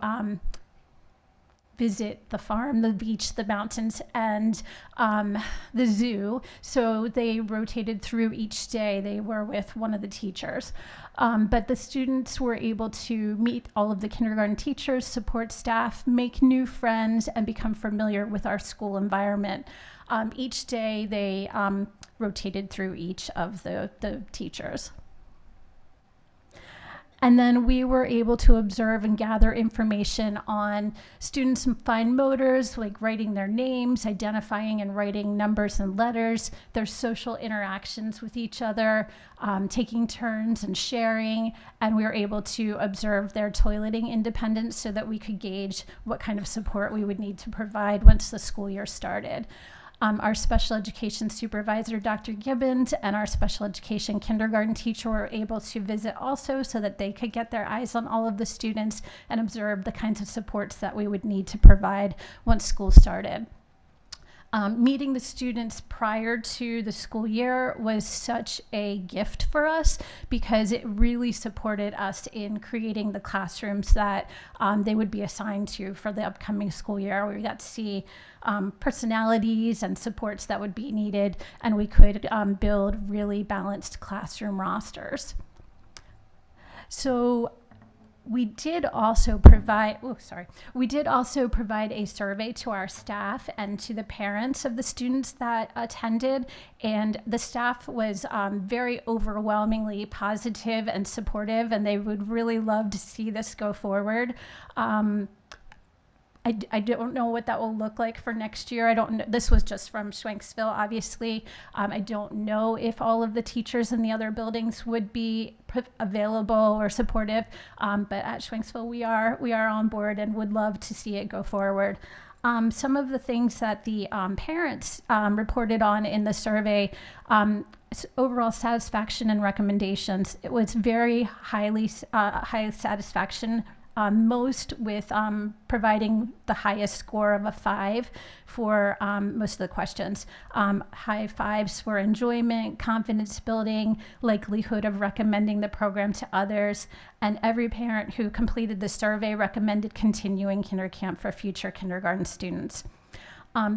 S19: visit the farm, the beach, the mountains, and the zoo. So they rotated through each day. They were with one of the teachers. But the students were able to meet all of the kindergarten teachers, support staff, make new friends, and become familiar with our school environment. Each day they rotated through each of the teachers. And then we were able to observe and gather information on students' fine motors, like writing their names, identifying and writing numbers and letters, their social interactions with each other, taking turns and sharing. And we were able to observe their toileting independence so that we could gauge what kind of support we would need to provide once the school year started. Our special education supervisor, Dr. Gibbons, and our special education kindergarten teacher were able to visit also so that they could get their eyes on all of the students and observe the kinds of supports that we would need to provide once school started. Meeting the students prior to the school year was such a gift for us because it really supported us in creating the classrooms that they would be assigned to for the upcoming school year. We got to see personalities and supports that would be needed, and we could build really balanced classroom rosters. So we did also provide a survey to our staff and to the parents of the students that attended, and the staff was very overwhelmingly positive and supportive, and they would really love to see this go forward. I don't know what that will look like for next year. I don't know. This was just from Schwenksville, obviously. I don't know if all of the teachers in the other buildings would be available or supportive, but at Schwenksville we are on board and would love to see it go forward. Some of the things that the parents reported on in the survey, overall satisfaction and recommendations. It was very high satisfaction. Most with providing the highest score of a 5 for most of the questions. High 5s for enjoyment, confidence building, likelihood of recommending the program to others, and every parent who completed the survey recommended continuing KinderCamp for future kindergarten students.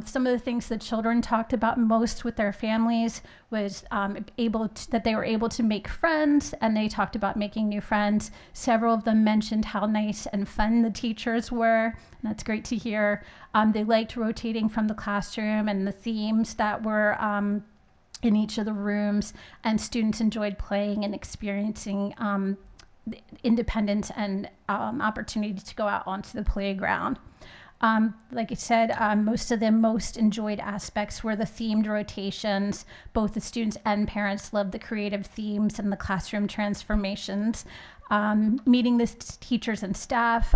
S19: Some of the things that children talked about most with their families was that they were able to make friends, and they talked about making new friends. Several of them mentioned how nice and fun the teachers were, and that's great to hear. They liked rotating from the classroom and the themes that were in each of the rooms, and students enjoyed playing and experiencing independence and opportunity to go out onto the playground. Like I said, most of the most enjoyed aspects were the themed rotations. Both the students and parents loved the creative themes and the classroom transformations. Meeting the teachers and staff,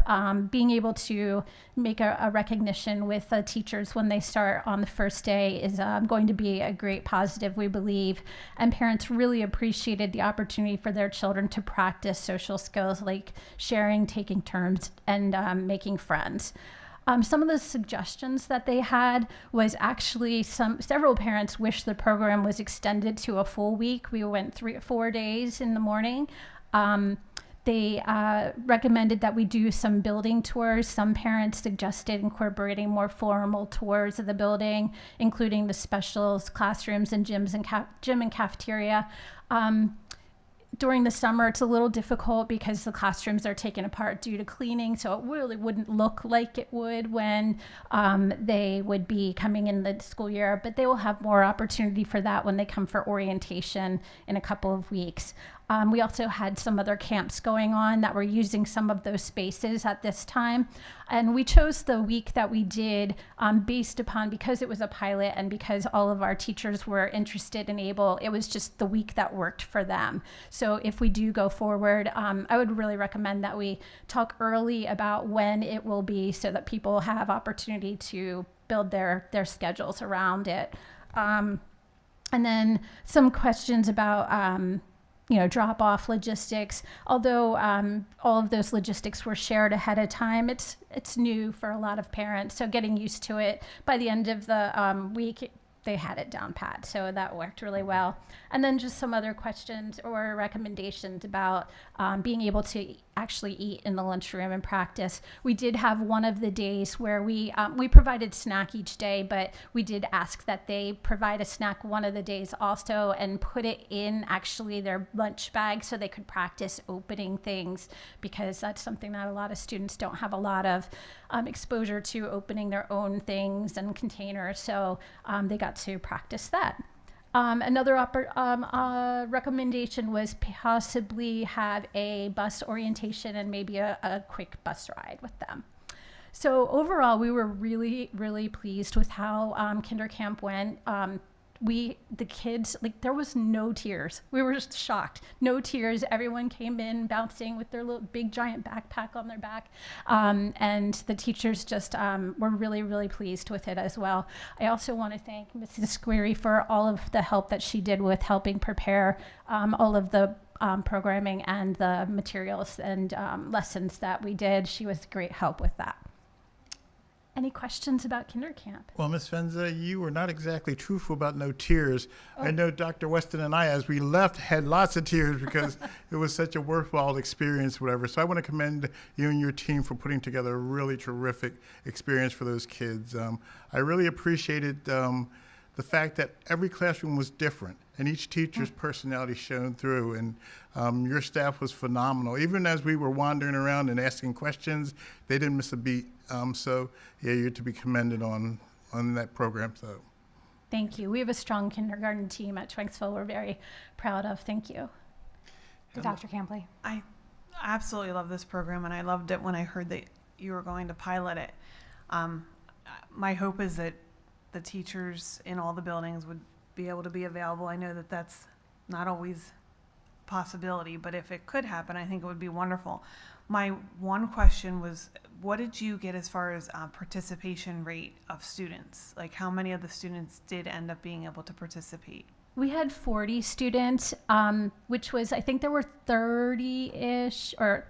S19: being able to make a recognition with the teachers when they start on the first day is going to be a great positive, we believe. And parents really appreciated the opportunity for their children to practice social skills like sharing, taking turns, and making friends. Some of the suggestions that they had was actually several parents wished the program was extended to a full week. We went 4 days in the morning. They recommended that we do some building tours. Some parents suggested incorporating more formal tours of the building, including the specials, classrooms, and gym and cafeteria. During the summer, it's a little difficult because the classrooms are taken apart due to cleaning, so it really wouldn't look like it would when they would be coming in the school year, but they will have more opportunity for that when they come for orientation in a couple of weeks. We also had some other camps going on that were using some of those spaces at this time. And we chose the week that we did based upon, because it was a pilot and because all of our teachers were interested and able, it was just the week that worked for them. So if we do go forward, I would really recommend that we talk early about when it will be so that people have opportunity to build their schedules around it. And then some questions about drop-off logistics. Although all of those logistics were shared ahead of time, it's new for a lot of parents, so getting used to it. By the end of the week, they had it down pat, so that worked really well. And then just some other questions or recommendations about being able to actually eat in the lunchroom and practice. We did have one of the days where we provided snack each day, but we did ask that they provide a snack one of the days also and put it in actually their lunch bag so they could practice opening things, because that's something that a lot of students don't have a lot of exposure to, opening their own things and containers, so they got to practice that. Another recommendation was possibly have a bus orientation and maybe a quick bus ride with them. So overall, we were really, really pleased with how Kinder Camp went. The kids, like, there was no tears. We were just shocked. No tears. Everyone came in bouncing with their little big giant backpack on their back. And the teachers just were really, really pleased with it as well. I also want to thank Mrs. Squeary for all of the help that she did with helping prepare all of the programming and the materials and lessons that we did. She was great help with that. Any questions about Kinder Camp?
S8: Well, Ms. Fenza, you were not exactly truthful about no tears. I know Dr. Weston and I, as we left, had lots of tears because it was such a worthwhile experience, whatever. So I want to commend you and your team for putting together a really terrific experience for those kids. I really appreciated the fact that every classroom was different and each teacher's personality shone through, and your staff was phenomenal. Even as we were wandering around and asking questions, they didn't miss a beat. So yeah, you're to be commended on that program. So
S19: thank you. We have a strong kindergarten team at Schwenksville we're very proud of. Thank you.
S6: Dr. Campley.
S14: I absolutely love this program, and I loved it when I heard that you were going to pilot it. My hope is that the teachers in all the buildings would be able to be available. I know that that's not always a possibility, but if it could happen, I think it would be wonderful. My one question was, what did you get as far as participation rate of students? Like, how many of the students did end up being able to participate?
S19: We had 40 students, which was, I think there were 30-ish or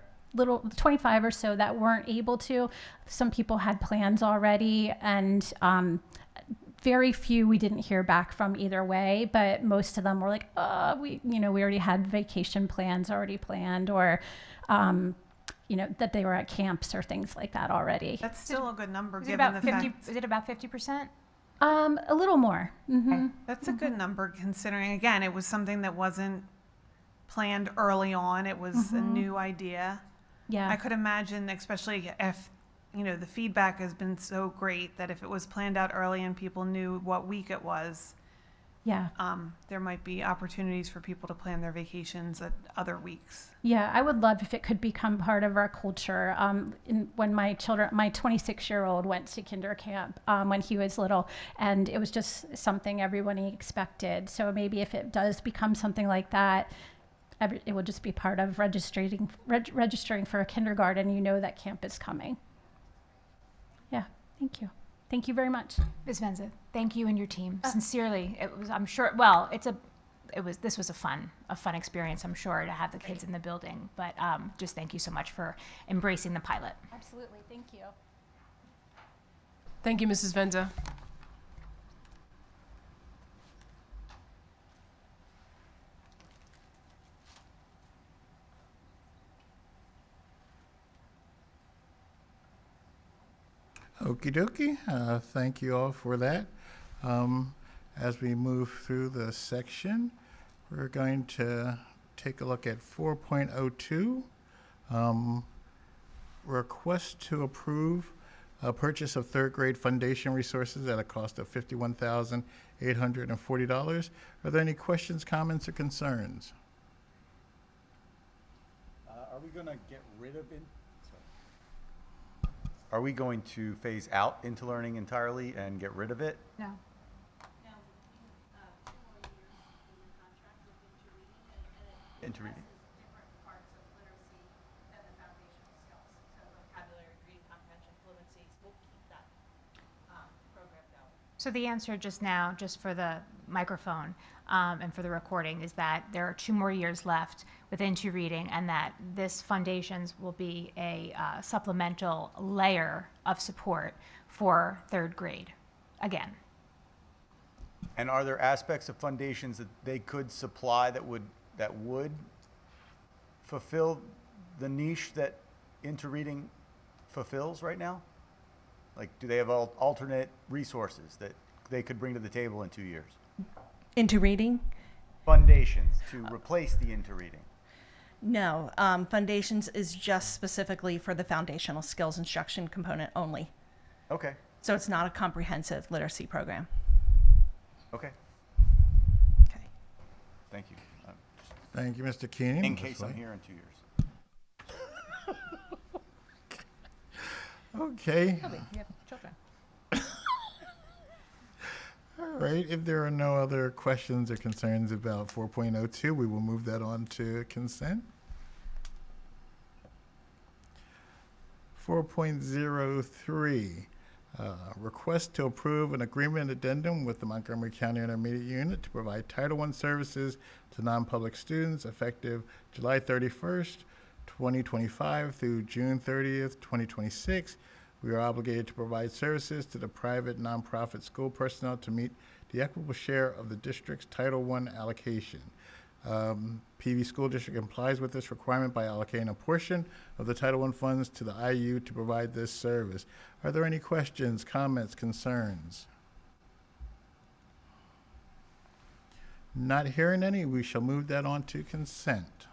S19: 25 or so that weren't able to. Some people had plans already, and very few we didn't hear back from either way, but most of them were like, we already had vacation plans already planned, or that they were at camps or things like that already.
S14: That's still a good number.
S6: Is it about 50? Is it about 50%?
S19: A little more. Mm-hmm.
S14: Okay. That's a good number, considering, again, it was something that wasn't planned early on. It was a new idea.
S19: Yeah.
S14: I could imagine, especially if the feedback has been so great, that if it was planned out early and people knew what week it was,
S19: yeah,
S14: there might be opportunities for people to plan their vacations at other weeks.
S19: Yeah, I would love if it could become part of our culture. When my 26-year-old went to Kinder Camp when he was little, and it was just something everyone expected. So maybe if it does become something like that, it will just be part of registering for a kindergarten. You know that camp is coming. Yeah, thank you. Thank you very much.
S6: Ms. Venza, thank you and your team. Sincerely, it was, I'm sure, well, this was a fun experience, I'm sure, to have the kids in the building, but just thank you so much for embracing the pilot.
S19: Absolutely, thank you.
S12: Thank you, Mrs. Venza.
S8: Okie dokie. Thank you all for that. As we move through the section, we're going to take a look at 4.02. Request to approve a purchase of third grade foundation resources at a cost of $51,840. Are there any questions, comments, or concerns?
S2: Are we going to get rid of it? Are we going to phase out Into Learning entirely and get rid of it?
S6: No.
S2: Into Reading.
S6: So the answer just now, just for the microphone and for the recording, is that there are 2 more years left with Into Reading, and that this foundations will be a supplemental layer of support for 3rd grade, again.
S2: And are there aspects of foundations that they could supply that would fulfill the niche that Into Reading fulfills right now? Like, do they have alternate resources that they could bring to the table in 2 years?
S18: Into Reading?
S2: Foundations to replace the Into Reading.
S18: No, Foundations is just specifically for the foundational skills instruction component only.
S2: Okay.
S18: So it's not a comprehensive literacy program.
S2: Okay. Thank you.
S8: Thank you, Mr. Keenan.
S2: In
S8: Ms.
S2: case I'm
S8: White.
S2: here in 2 years.
S8: Okay.
S6: We have children.
S8: All right. If there are no other questions or concerns about 4.02, we will move that on to consent. 4.03, request to approve an agreement addendum with the Montgomery County Intermediate Unit to provide Title I services to non-public students effective July 31st, 2025 through June 30th, 2026. We are obligated to provide services to the private nonprofit school personnel to meet the equitable share of the district's Title I allocation. PV School District complies with this requirement by allocating a portion of the Title I funds to the IU to provide this service. Are there any questions, comments, concerns? Not hearing any, we shall move that on to consent.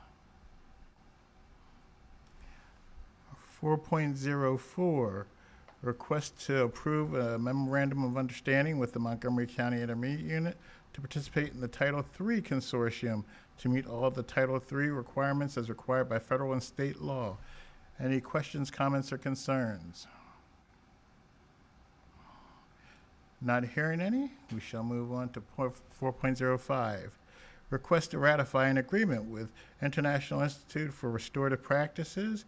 S8: 4.04, request to approve a memorandum of understanding with the Montgomery County Intermediate Unit to participate in the Title III Consortium to meet all of the Title III requirements as required by federal and state law. Any questions, comments, or concerns? Not hearing any, we shall move on to 4.05. Request to ratify an agreement with International Institute for Restorative Practices,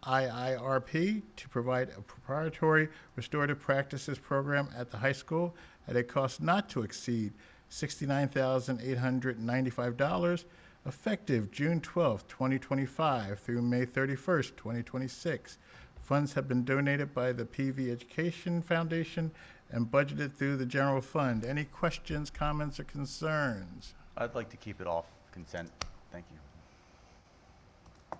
S8: IIRP, to provide a proprietary restorative practices program at the high school at a cost not to exceed $69,895, effective June 12, 2025 through May 31st, 2026. Funds have been donated by the PV Education Foundation and budgeted through the general fund. Any questions, comments, or concerns?
S2: I'd like to keep it off consent. Thank you.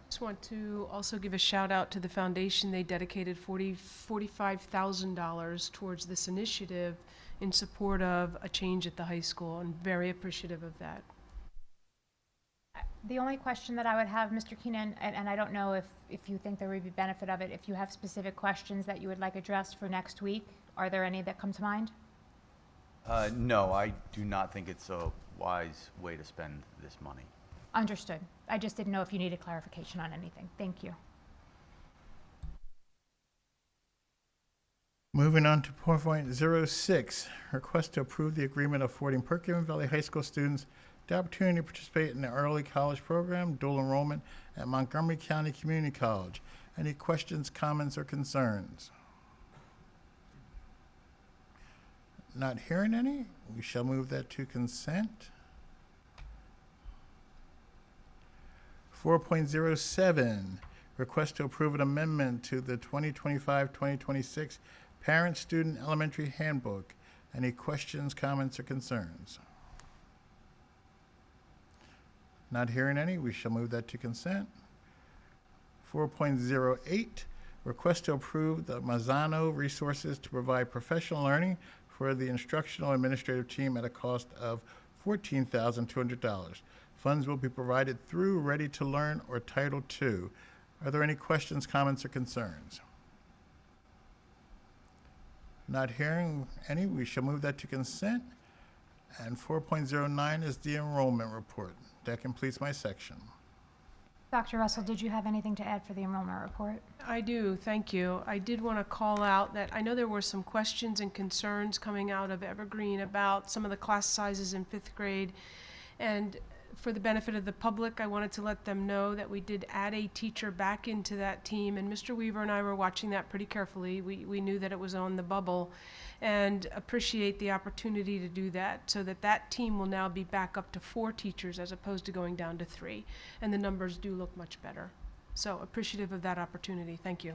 S12: Just want to also give a shout out to the foundation. They dedicated $45,000 towards this initiative in support of a change at the high school, and very appreciative of that.
S6: The only question that I would have, Mr. Keenan, and I don't know if you think there would be benefit of it, if you have specific questions that you would like addressed for next week, are there any that come to mind?
S2: No, I do not think it's a wise way to spend this money.
S6: Understood. I just didn't know if you needed clarification on anything. Thank you.
S8: Moving on to 4.06, request to approve the agreement affording Perkins Valley High School students the opportunity to participate in the early college program, dual enrollment at Montgomery County Community College. Any questions, comments, or concerns? Not hearing any, we shall move that to consent. 4.07, request to approve an amendment to the 2025-2026 Parent-Student Elementary Handbook. Any questions, comments, or concerns? Not hearing any, we shall move that to consent. 4.08, request to approve the Mazzano resources to provide professional learning for the instructional administrative team at a cost of $14,200. Funds will be provided through Ready to Learn or Title II. Are there any questions, comments, or concerns? Not hearing any, we shall move that to consent. And 4.09 is the enrollment report. That completes my section.
S6: Dr. Russell, did you have anything to add for the enrollment report?
S12: I do, thank you. I did want to call out that I know there were some questions and concerns coming out of Evergreen about some of the class sizes in 5th grade. And for the benefit of the public, I wanted to let them know that we did add a teacher back into that team, and Mr. Weaver and I were watching that pretty carefully. We knew that it was on the bubble, and appreciate the opportunity to do that, so that that team will now be back up to 4 teachers as opposed to going down to 3, and the numbers do look much better. So appreciative of that opportunity. Thank you.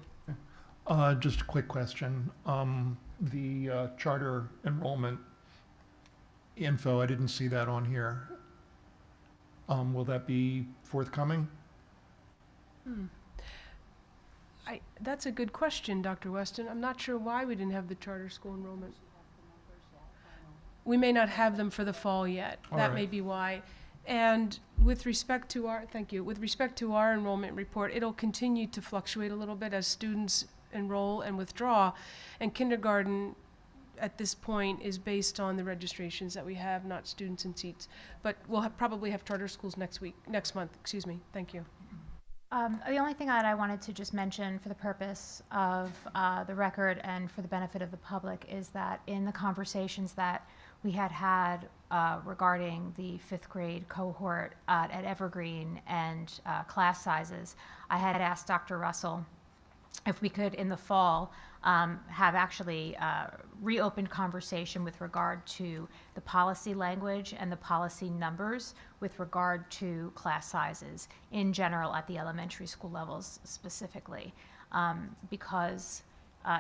S13: Just a quick question. The charter enrollment info, I didn't see that on here. Will that be forthcoming?
S12: That's a good question, Dr. Weston. I'm not sure why we didn't have the charter school enrollment. We may not have them for the fall yet. That may be why. And with respect to our, thank you, with respect to our enrollment report, it'll continue to fluctuate a little bit as students enroll and withdraw. And kindergarten at this point is based on the registrations that we have, not students and seats. But we'll probably have charter schools next month, excuse me. Thank you.
S6: The only thing that I wanted to just mention for the purpose of the record and for the benefit of the public is that in the conversations that we had regarding the 5th grade cohort at Evergreen and class sizes, I had asked Dr. Russell if we could, in the fall, have actually reopened conversation with regard to the policy language and the policy numbers with regard to class sizes in general at the elementary school levels specifically, because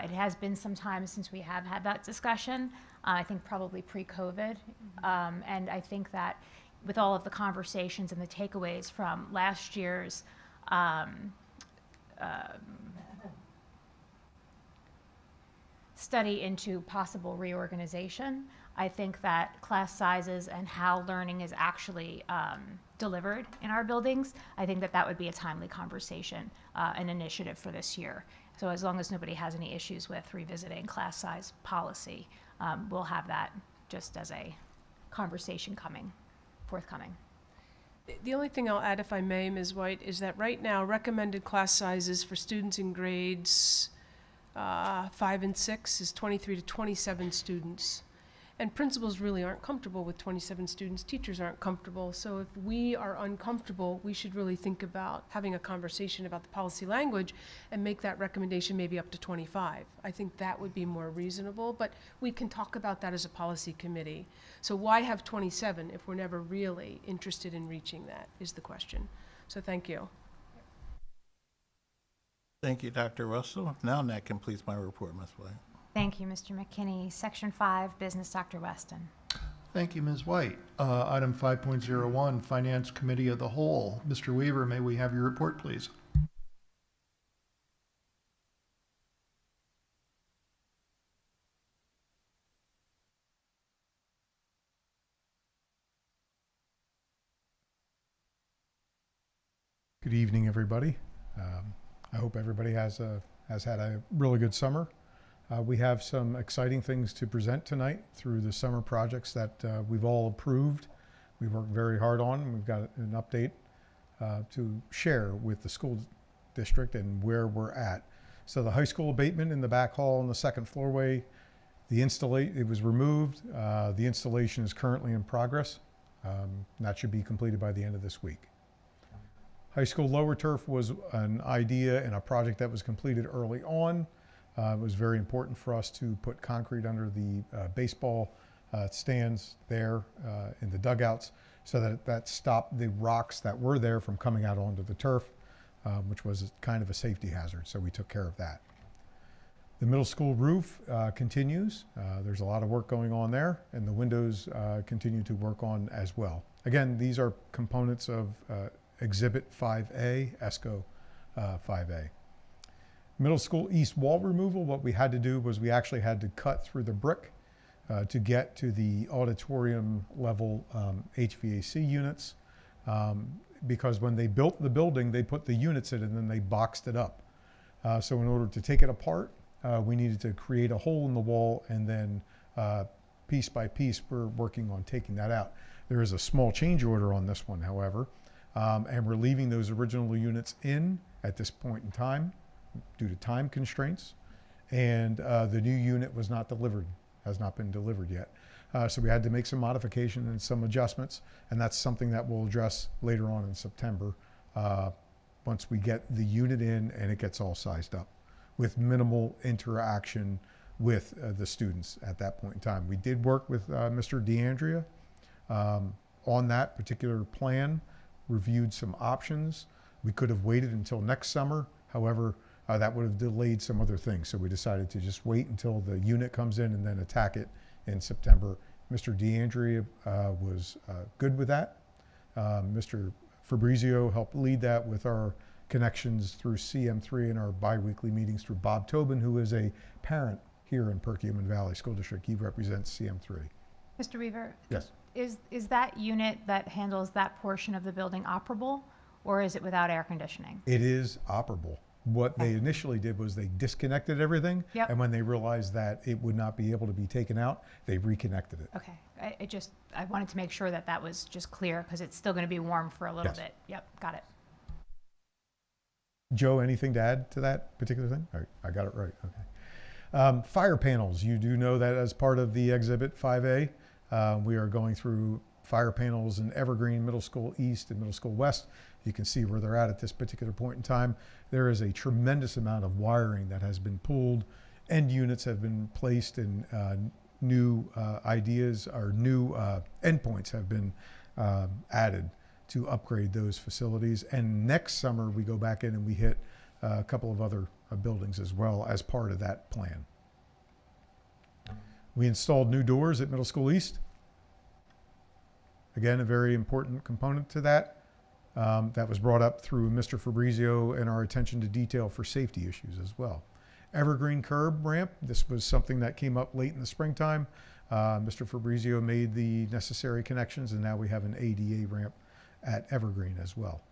S6: it has been some time since we have had that discussion, I think probably pre-COVID, and I think that with all of the conversations and the takeaways from last year's study into possible reorganization, I think that class sizes and how learning is actually delivered in our buildings, I think that that would be a timely conversation, an initiative for this year. So as long as nobody has any issues with revisiting class size policy, we'll have that just as a conversation forthcoming.
S12: The only thing I'll add, if I may, Ms. White, is that right now recommended class sizes for students in grades 5 and 6 is 23 to 27 students. And principals really aren't comfortable with 27 students. Teachers aren't comfortable. So if we are uncomfortable, we should really think about having a conversation about the policy language and make that recommendation maybe up to 25. I think that would be more reasonable, but we can talk about that as a policy committee. So why have 27 if we're never really interested in reaching that is the question. So thank you.
S8: Thank you, Dr. Russell. Now that completes my report, Ms. White.
S6: Thank you, Mr. McKinney. Section 5, Business, Dr. Weston.
S13: Thank you, Ms. White. Item 5.01, Finance Committee of the Whole. Mr. Weaver, may we have your report, please?
S20: Good evening, everybody. I hope everybody has had a really good summer. We have some exciting things to present tonight through the summer projects that we've all approved. We worked very hard on. We've got an update to share with the school district and where we're at. So the high school abatement in the back hall on the second floorway, it was removed. The installation is currently in progress. That should be completed by the end of this week. High school lower turf was an idea and a project that was completed early on. It was very important for us to put concrete under the baseball stands there in the dugouts so that stopped the rocks that were there from coming out onto the turf, which was kind of a safety hazard, so we took care of that. The middle school roof continues. There's a lot of work going on there, and the windows continue to work on as well. Again, these are components of Exhibit 5A, ESCO 5A. Middle school east wall removal, what we had to do was we actually had to cut through the brick to get to the auditorium level HVAC units because when they built the building, they put the units in and then they boxed it up. So in order to take it apart, we needed to create a hole in the wall and then piece by piece, we're working on taking that out. There is a small change order on this one, however, and we're leaving those original units in at this point in time due to time constraints, and the new unit was not delivered, has not been delivered yet. So we had to make some modifications and some adjustments, and that's something that we'll address later on in September once we get the unit in and it gets all sized up with minimal interaction with the students at that point in time. We did work with Mr. DeAndrea on that particular plan, reviewed some options. We could have waited until next summer. However, that would have delayed some other things. So we decided to just wait until the unit comes in and then attack it in September. Mr. DeAndrea was good with that. Mr. Fabrizio helped lead that with our connections through CM3 and our bi-weekly meetings through Bob Tobin, who is a parent here in Perkiomen Valley School District. He represents CM3.
S6: Mr. Weaver?
S20: Yes.
S6: Is that unit that handles that portion of the building operable, or is it without air conditioning?
S20: It is operable. What they initially did was they disconnected everything,
S6: Yep.
S20: and when they realized that it would not be able to be taken out, they reconnected it.
S6: Okay, I wanted to make sure that that was just clear, because it's still going to be warm for a little
S20: Yes.
S6: bit. Yep, got it.
S20: Joe, anything to add to that particular thing? All right, I got it right, okay. Fire panels, you do know that as part of the Exhibit 5A, we are going through fire panels in Evergreen, Middle School East and Middle School West. You can see where they're at this particular point in time. There is a tremendous amount of wiring that has been pulled. End units have been placed, and new ideas or new endpoints have been added to upgrade those facilities. And next summer, we go back in and we hit a couple of other buildings as well as part of that plan. We installed new doors at Middle School East. Again, a very important component to that. That was brought up through Mr. Fabrizio and our attention to detail for safety issues as well. Evergreen curb ramp, this was something that came up late in the springtime. Mr. Fabrizio made the necessary connections, and now we have an ADA ramp at Evergreen as well.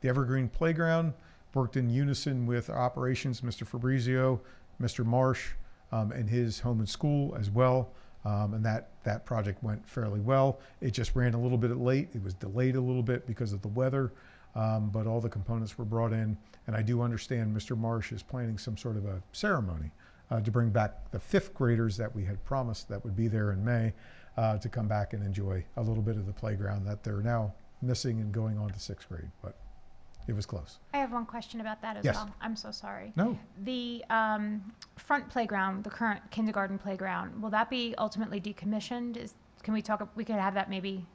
S20: The Evergreen playground worked in unison with operations, Mr. Fabrizio, Mr. Marsh, and his home and school as well. And that project went fairly well. It just ran a little bit late. It was delayed a little bit because of the weather, but all the components were brought in. And I do understand Mr. Marsh is planning some sort of a ceremony to bring back the 5th graders that we had promised that would be there in May to come back and enjoy a little bit of the playground that they're now missing and going on to 6th grade. But it was close.
S6: I have one question about that as
S20: Yes.
S6: well. I'm so sorry.
S20: No.
S6: The front playground, the current kindergarten playground, will that be ultimately decommissioned? Can we talk? We could have that maybe.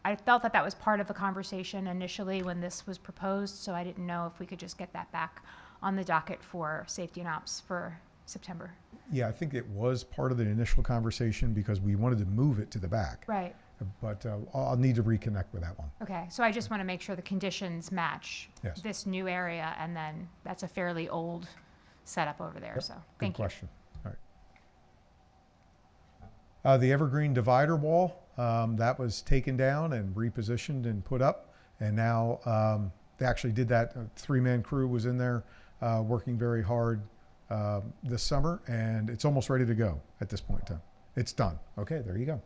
S6: I felt that was part of the conversation initially when this was proposed, so I didn't know if we could just get that back on the docket for safety and ops for September.
S20: Yeah, I think it was part of the initial conversation because we wanted to move it to the back.
S6: Right.
S20: But I'll need to reconnect with that one.
S6: Okay, so I just want to make sure the conditions match
S20: Yes.
S6: this new area, and then that's a fairly old setup over there.
S20: Yep,
S6: So
S20: good
S6: thank you.
S20: question. All right. The Evergreen divider wall, that was taken down and repositioned and put up. And now they actually did that. A 3-man crew was in there working very hard this summer, and it's almost ready to go at this point in time. It's done. Okay, there you go.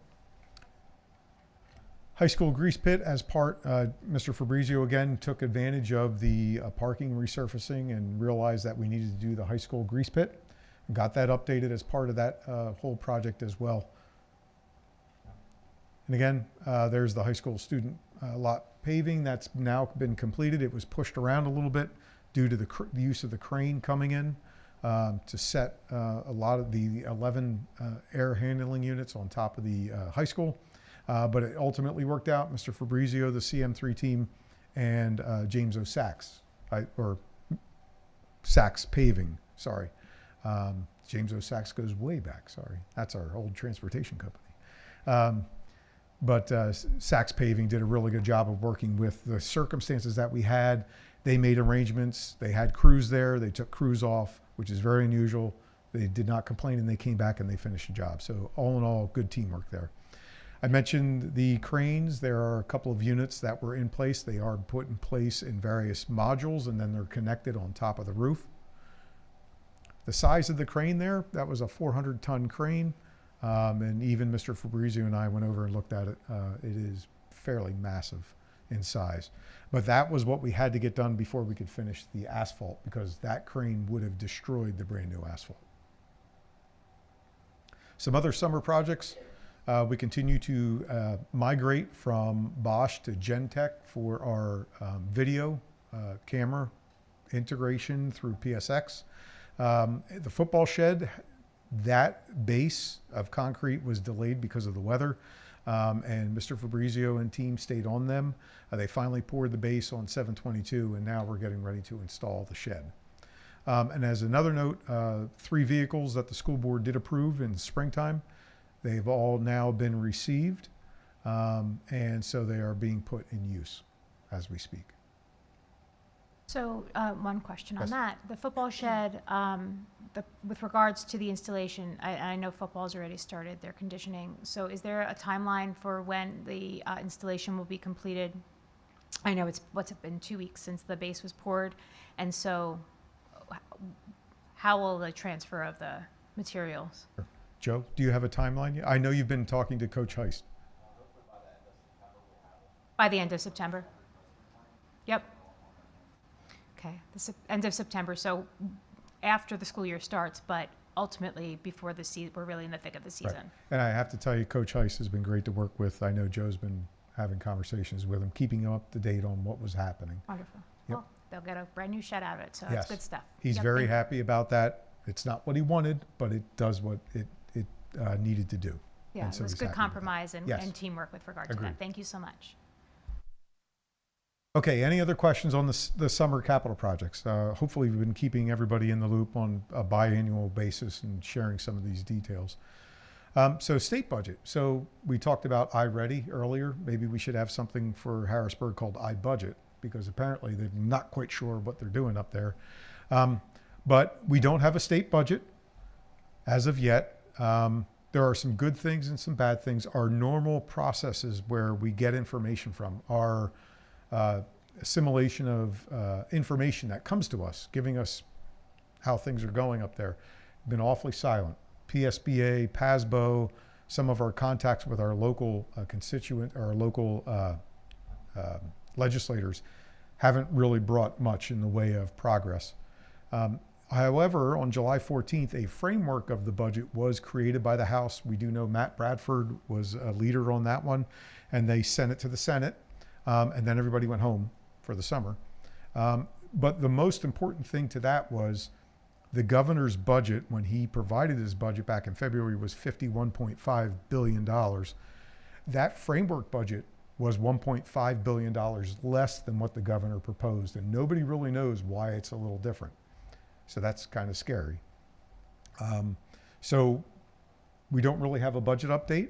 S20: High school grease pit as part, Mr. Fabrizio again took advantage of the parking resurfacing and realized that we needed to do the high school grease pit. Got that updated as part of that whole project as well. And again, there's the high school student lot paving that's now been completed. It was pushed around a little bit due to the use of the crane coming in to set a lot of the 11 air handling units on top of the high school. But it ultimately worked out. Mr. Fabrizio, the CM3 team, and James O. Sachs, or Sachs Paving, sorry. James O. Sachs goes way back, sorry. That's our old transportation company. But Sachs Paving did a really good job of working with the circumstances that we had. They made arrangements. They had crews there. They took crews off, which is very unusual. They did not complain, and they came back and they finished the job. So all in all, good teamwork there. I mentioned the cranes. There are a couple of units that were in place. They are put in place in various modules, and then they're connected on top of the roof. The size of the crane there, that was a 400-ton crane. And even Mr. Fabrizio and I went over and looked at it. It is fairly massive in size. But that was what we had to get done before we could finish the asphalt, because that crane would have destroyed the brand new asphalt. Some other summer projects. We continue to migrate from Bosch to Gentech for our video camera integration through PSX. The football shed, that base of concrete was delayed because of the weather, and Mr. Fabrizio and team stayed on them. They finally poured the base on 7/22, and now we're getting ready to install the shed. And as another note, 3 vehicles that the school board did approve in springtime. They've all now been received, and so they are being put in use as we speak.
S6: So one question on
S20: Yes.
S6: that. The football shed, with regards to the installation, I know football's already started their conditioning. So is there a timeline for when the installation will be completed I know it's been 2 weeks since the base was poured, and so how will the transfer of the materials?
S20: Joe, do you have a timeline yet? I know you've been talking to Coach Heist.
S6: By the end of September? Yep. Okay, end of September, so after the school year starts, but ultimately before the season, we're really in the thick of the season.
S20: Right. And I have to tell you, Coach Heist has been great to work with. I know Joe's been having conversations with him, keeping him up to date on what was happening.
S6: Wonderful.
S20: Yep.
S6: Well, they'll get a brand new shed out of it, so
S20: Yes.
S6: it's good stuff.
S20: He's
S6: Yep,
S20: very
S6: thank you.
S20: happy about that. It's not what he wanted, but it does what it needed to do.
S6: Yeah,
S20: And so
S6: it was
S20: he's
S6: good
S20: happy with that.
S6: compromise and,
S20: Yes.
S6: and teamwork with regard to
S20: Agreed.
S6: that. Thank you so much.
S20: Okay, any other questions on the summer capital projects? Hopefully we've been keeping everybody in the loop on a biannual basis and sharing some of these details. So state budget. So we talked about iReady earlier. Maybe we should have something for Harrisburg called iBudget, because apparently they're not quite sure what they're doing up there. But we don't have a state budget as of yet. There are some good things and some bad things. Our normal processes where we get information from are assimilation of information that comes to us, giving us how things are going up there. Been awfully silent. PSBA, PASBO, some of our contacts with our local constituent or local legislators haven't really brought much in the way of progress. However, on July 14th, a framework of the budget was created by the House. We do know Matt Bradford was a leader on that one, and they sent it to the Senate, and then everybody went home for the summer. But the most important thing to that was the governor's budget, when he provided his budget back in February, was $51.5 billion. That framework budget was $1.5 billion less than what the governor proposed, and nobody really knows why it's a little different. So that's kind of scary. So we don't really have a budget update.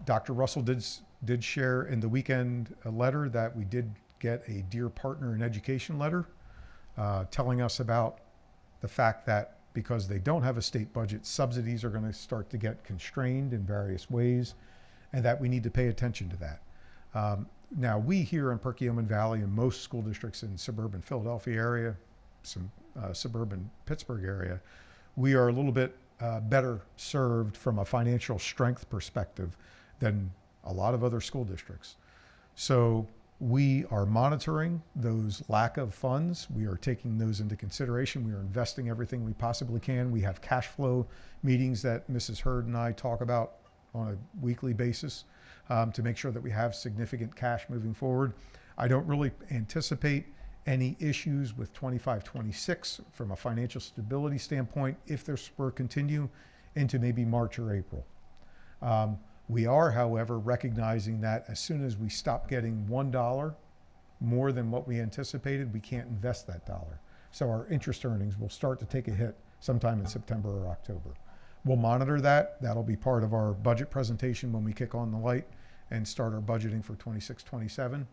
S20: Dr. Russell did share in the weekend a letter that we did get a Dear Partner in Education letter telling us about the fact that because they don't have a state budget, subsidies are going to start to get constrained in various ways, and that we need to pay attention to that. Now, we here in Perkiomen Valley and most school districts in suburban Philadelphia area, some suburban Pittsburgh area, we are a little bit better served from a financial strength perspective than a lot of other school districts. So we are monitoring those lack of funds. We are taking those into consideration. We are investing everything we possibly can. We have cash flow meetings that Mrs. Hurd and I talk about on a weekly basis to make sure that we have significant cash moving forward. I don't really anticipate any issues with 25-26 from a financial stability standpoint if this were to continue into maybe March or April. We are, however, recognizing that as soon as we stop getting $1 more than what we anticipated, we can't invest that dollar. So our interest earnings will start to take a hit sometime in September or October. We'll monitor that. That'll be part of our budget presentation when we kick on the light and start our budgeting for 26-27.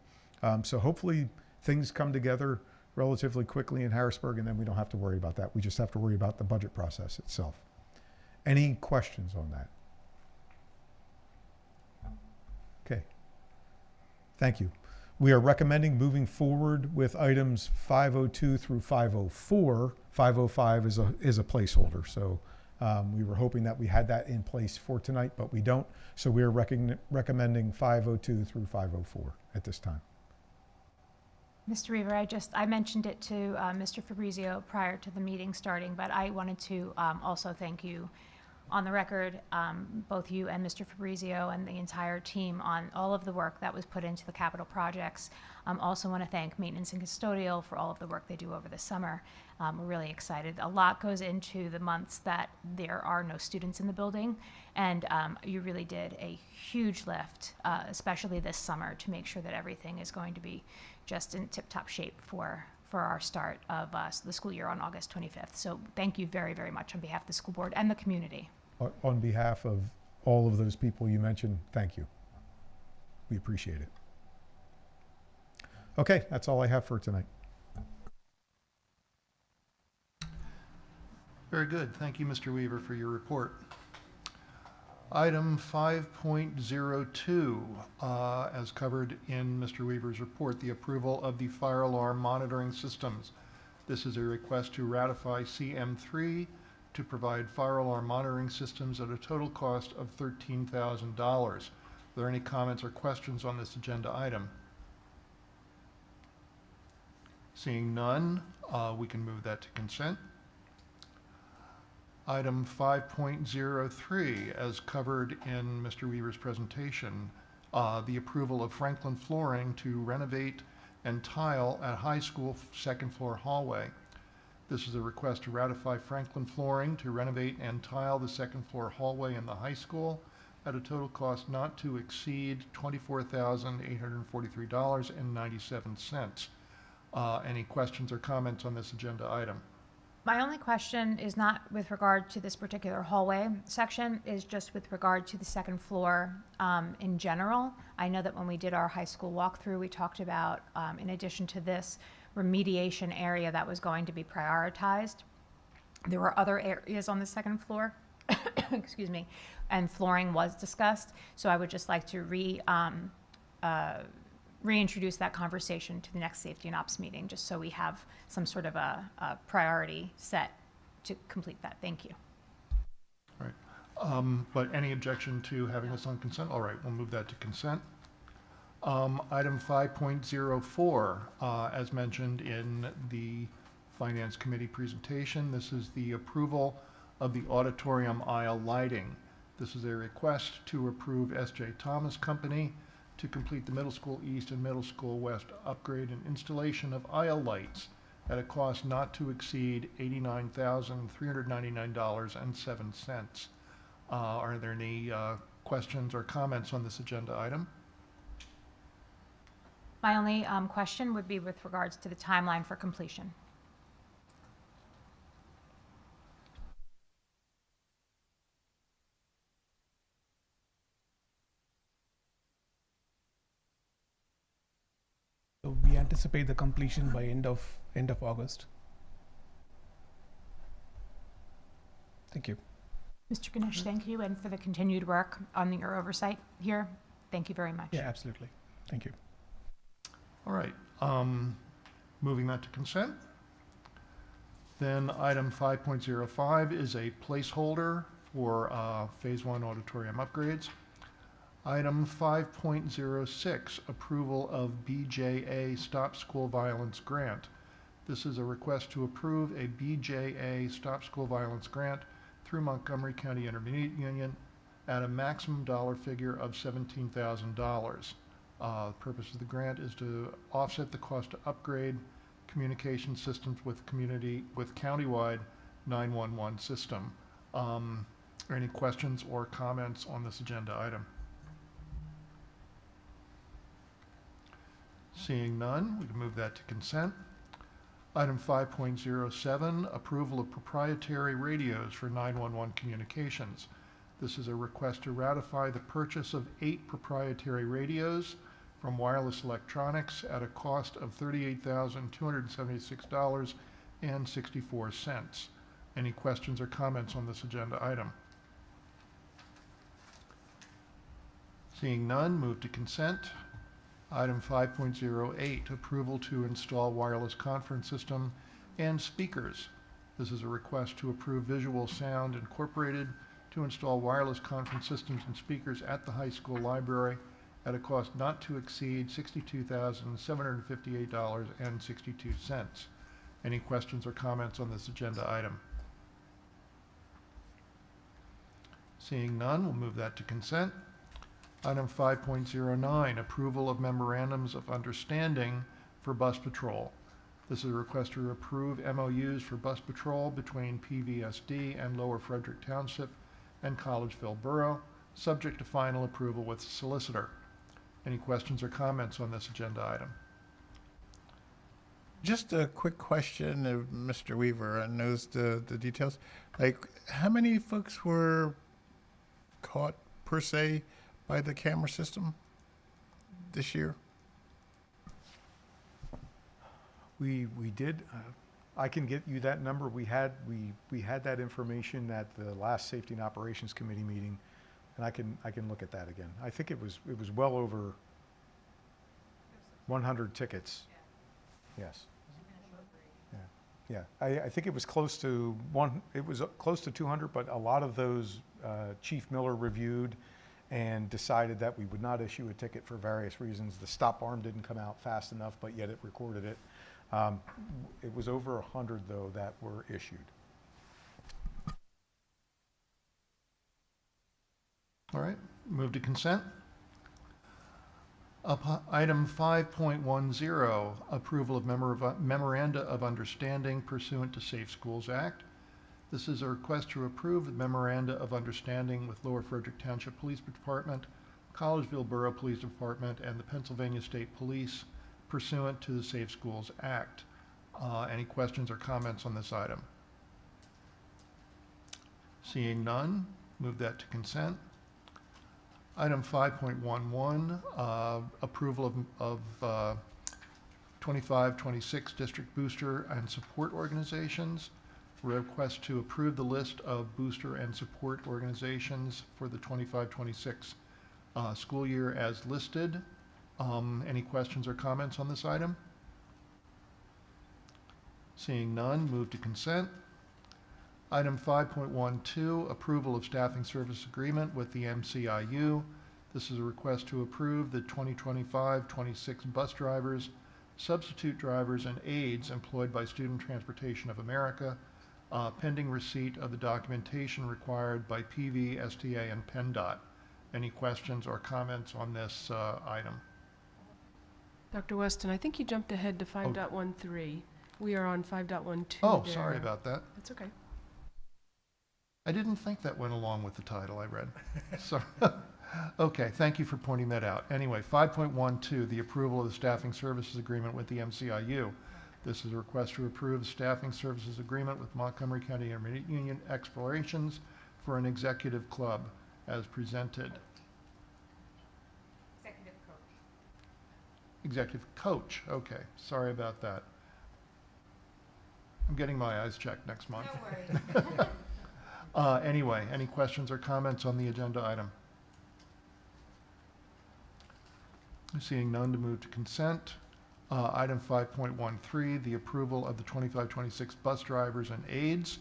S20: So hopefully things come together relatively quickly in Harrisburg, and then we don't have to worry about that. We just have to worry about the budget process itself. Any questions on that? Okay. Thank you. We are recommending moving forward with items 502 through 504. 505 is a placeholder. So we were hoping that we had that in place for tonight, but we don't. So we are recommending 502 through 504 at this time.
S6: Mr. Reaver, I mentioned it to Mr. Fabrizio prior to the meeting starting, but I wanted to also thank you on the record, both you and Mr. Fabrizio and the entire team on all of the work that was put into the capital projects. Also want to thank maintenance and custodial for all of the work they do over the summer. We're really excited. A lot goes into the months that there are no students in the building, and you really did a huge lift, especially this summer, to make sure that everything is going to be just in tip-top shape for our start of the school year on August 25th. So thank you very, very much on behalf of the school board and the community.
S20: On behalf of all of those people you mentioned, thank you. We appreciate it. Okay, that's all I have for tonight.
S13: Very good. Thank you, Mr. Weaver, for your report. Item 5.02, as covered in Mr. Weaver's report, the approval of the fire alarm monitoring systems. This is a request to ratify CM3 to provide fire alarm monitoring systems at a total cost of $13,000. Are there any comments or questions on this agenda item? Seeing none, we can move that to consent. Item 5.03, as covered in Mr. Weaver's presentation, the approval of Franklin Flooring to renovate and tile at high school second floor hallway. This is a request to ratify Franklin Flooring to renovate and tile the second floor hallway in the high school at a total cost not to exceed $24,843.97. Any questions or comments on this agenda item?
S6: My only question is not with regard to this particular hallway section, is just with regard to the second floor in general. I know that when we did our high school walkthrough, we talked about, in addition to this remediation area that was going to be prioritized, there were other areas on the second floor, excuse me, and flooring was discussed. So I would just like to reintroduce that conversation to the next safety and ops meeting, just so we have some sort of a priority set to complete that. Thank you.
S13: All right. But any objection to having this on consent? All right, we'll move that to consent. Item 5.04, as mentioned in the Finance Committee presentation, this is the approval of the auditorium aisle lighting. This is a request to approve S.J. Thomas Company to complete the Middle School East and Middle School West upgrade and installation of aisle lights at a cost not to exceed $89,399.07. Are there any questions or comments on this agenda item?
S6: My only question would be with regards to the timeline for completion.
S5: So we anticipate the completion by end of August. Thank you.
S6: Mr. Ganesh, thank you, and for the continued work on your oversight here. Thank you very much.
S5: Yeah, absolutely. Thank you.
S13: All right. Moving that to consent. Then item 5.05 is a placeholder for Phase 1 auditorium upgrades. Item 5.06, approval of BJA Stop School Violence Grant. This is a request to approve a BJA Stop School Violence Grant through Montgomery County Intermediate Union at a maximum dollar figure of $17,000. The purpose of the grant is to offset the cost to upgrade communication systems with countywide 911 system. Are any questions or comments on this agenda item? Seeing none, we can move that to consent. Item 5.07, approval of proprietary radios for 911 communications. This is a request to ratify the purchase of 8 proprietary radios from Wireless Electronics at a cost of $38,276.64. Any questions or comments on this agenda item? Seeing none, move to consent. Item 5.08, approval to install wireless conference system and speakers. This is a request to approve Visual Sound Incorporated to install wireless conference systems and speakers at the high school library at a cost not to exceed $62,758.62. Any questions or comments on this agenda item? Seeing none, we'll move that to consent. Item 5.09, approval of memorandums of understanding for bus patrol. This is a request to approve MOUs for bus patrol between PVSD and Lower Frederick Township and Collegeville Borough, subject to final approval with the solicitor. Any questions or comments on this agenda item?
S8: Just a quick question of Mr. Weaver knows the details. Like, how many folks were caught per se by the camera system this year?
S2: We did. I can get you that number. We had that information at the last Safety and Operations Committee meeting.
S20: And I can look at that again. I think it was well over 100 tickets. Yes. Yeah. I think it was close to close to 200, but a lot of those Chief Miller reviewed and decided that we would not issue a ticket for various reasons. The stop arm didn't come out fast enough, but yet it recorded it. It was over 100 though that were issued.
S13: All right, move to consent. Item 5.10, approval of memoranda of understanding pursuant to Safe Schools Act. This is a request to approve the memoranda of understanding with Lower Frederick Township Police Department, Collegeville Borough Police Department, and the Pennsylvania State Police pursuant to the Safe Schools Act. Any questions or comments on this item? Seeing none, move that to consent. Item 5.11, approval of 25-26 district booster and support organizations. Request to approve the list of booster and support organizations for the 25-26 school year as listed. Any questions or comments on this item? Seeing none, move to consent. Item 5.12, approval of staffing service agreement with the MCIU. This is a request to approve the 2025-26 bus drivers, substitute drivers, and aides employed by Student Transportation of America, pending receipt of the documentation required by PVSD and PennDOT. Any questions or comments on this item?
S12: Dr. Weston, I think you jumped ahead to 5.13. We are on 5.12
S13: Oh,
S12: there.
S13: sorry about that.
S12: That's okay.
S13: I didn't think that went along with the title I read. So, okay, thank you for pointing that out. Anyway, 5.12, the approval of the staffing services agreement with the MCIU. This is a request to approve the staffing services agreement with Montgomery County Intermediate Union Explorations for an executive club as presented.
S6: Executive coach.
S13: Executive coach, okay, sorry about that. I'm getting my eyes checked next month.
S6: No worries.
S13: Anyway, any questions or comments on the agenda item? Seeing none, to move to consent. Item 5.13, the approval of the 25-26 bus drivers and aides,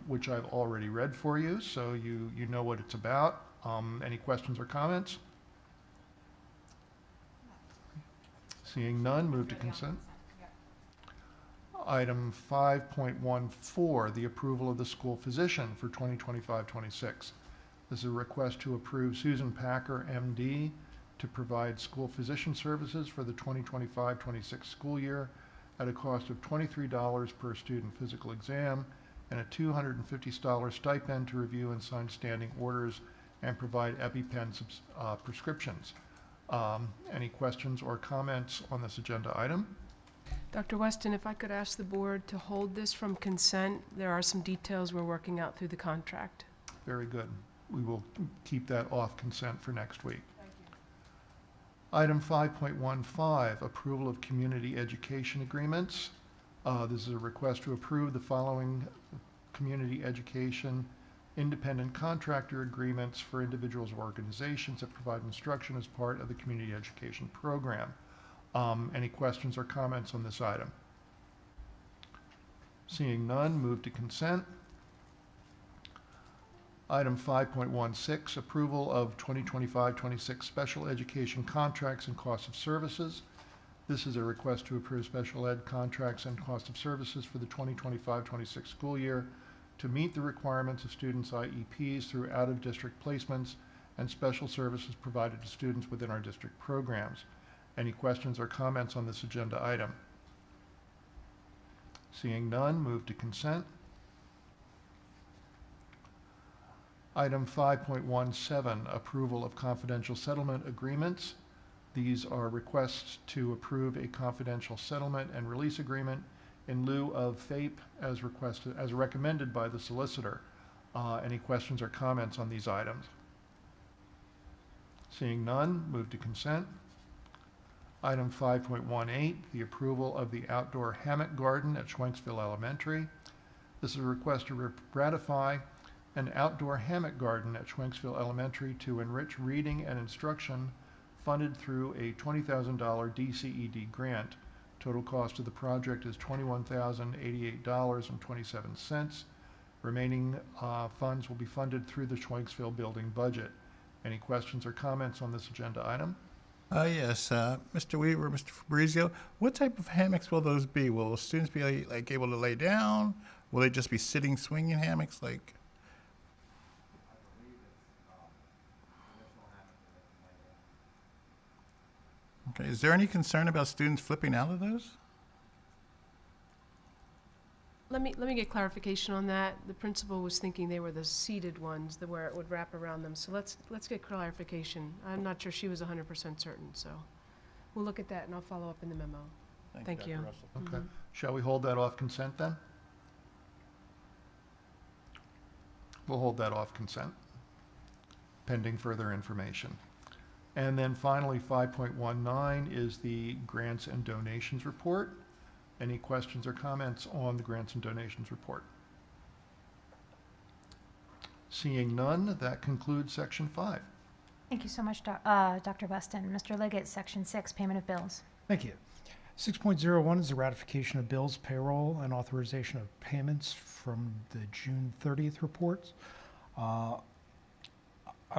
S13: which I've already read for you, so you know what it's about. Any questions or comments? Seeing none, move to consent. Item 5.14, the approval of the school physician for 2025-26. This is a request to approve Susan Packer, MD, to provide school physician services for the 2025-26 school year at a cost of $23 per student physical exam and a $250 stipend to review and sign standing orders and provide EpiPen prescriptions. Any questions or comments on this agenda item?
S12: Dr. Weston, if I could ask the board to hold this from consent, there are some details we're working out through the contract.
S13: Very good. We will keep that off consent for next week. Item 5.15, approval of community education agreements. This is a request to approve the following community education independent contractor agreements for individuals or organizations that provide instruction as part of the community education program. Any questions or comments on this item? Seeing none, move to consent. Item 5.16, approval of 2025-26 special education contracts and cost of services. This is a request to approve special ed contracts and cost of services for the 2025-26 school year to meet the requirements of students' IEPs through out-of-district placements and special services provided to students within our district programs. Any questions or comments on this agenda item? Seeing none, move to consent. Item 5.17, approval of confidential settlement agreements. These are requests to approve a confidential settlement and release agreement in lieu of FAPE as recommended by the solicitor. Any questions or comments on these items? Seeing none, move to consent. Item 5.18, the approval of the outdoor hammock garden at Schwenksville Elementary. This is a request to ratify an outdoor hammock garden at Schwenksville Elementary to enrich reading and instruction funded through a $20,000 DCED grant. Total cost of the project is $21,088.27. Remaining funds will be funded through the Schwenksville building budget. Any questions or comments on this agenda item?
S8: Yes, Mr. Weaver, Mr. Fabrizio, what type of hammocks will those be? Will students be like able to lay down? Will they just be sitting, swinging hammocks? Like, okay, is there any concern about students flipping out of those?
S12: Let me get clarification on that. The principal was thinking they were the seated ones, where it would wrap around them. So let's get clarification. I'm not sure she was 100% certain, so we'll look at that and I'll follow up in the memo. Thank you.
S1: Dr. Russell.
S13: Okay. Shall we hold that off consent then? We'll hold that off consent, pending further information. And then finally, 5.19 is the grants and donations report. Any questions or comments on the grants and donations report? Seeing none, that concludes section 5.
S6: Thank you so much, Dr. Weston. Mr. Liggett, Section 6, Payment of Bills.
S15: Thank you. 6.01 is the ratification of bills, payroll, and authorization of payments from the June 30th reports. I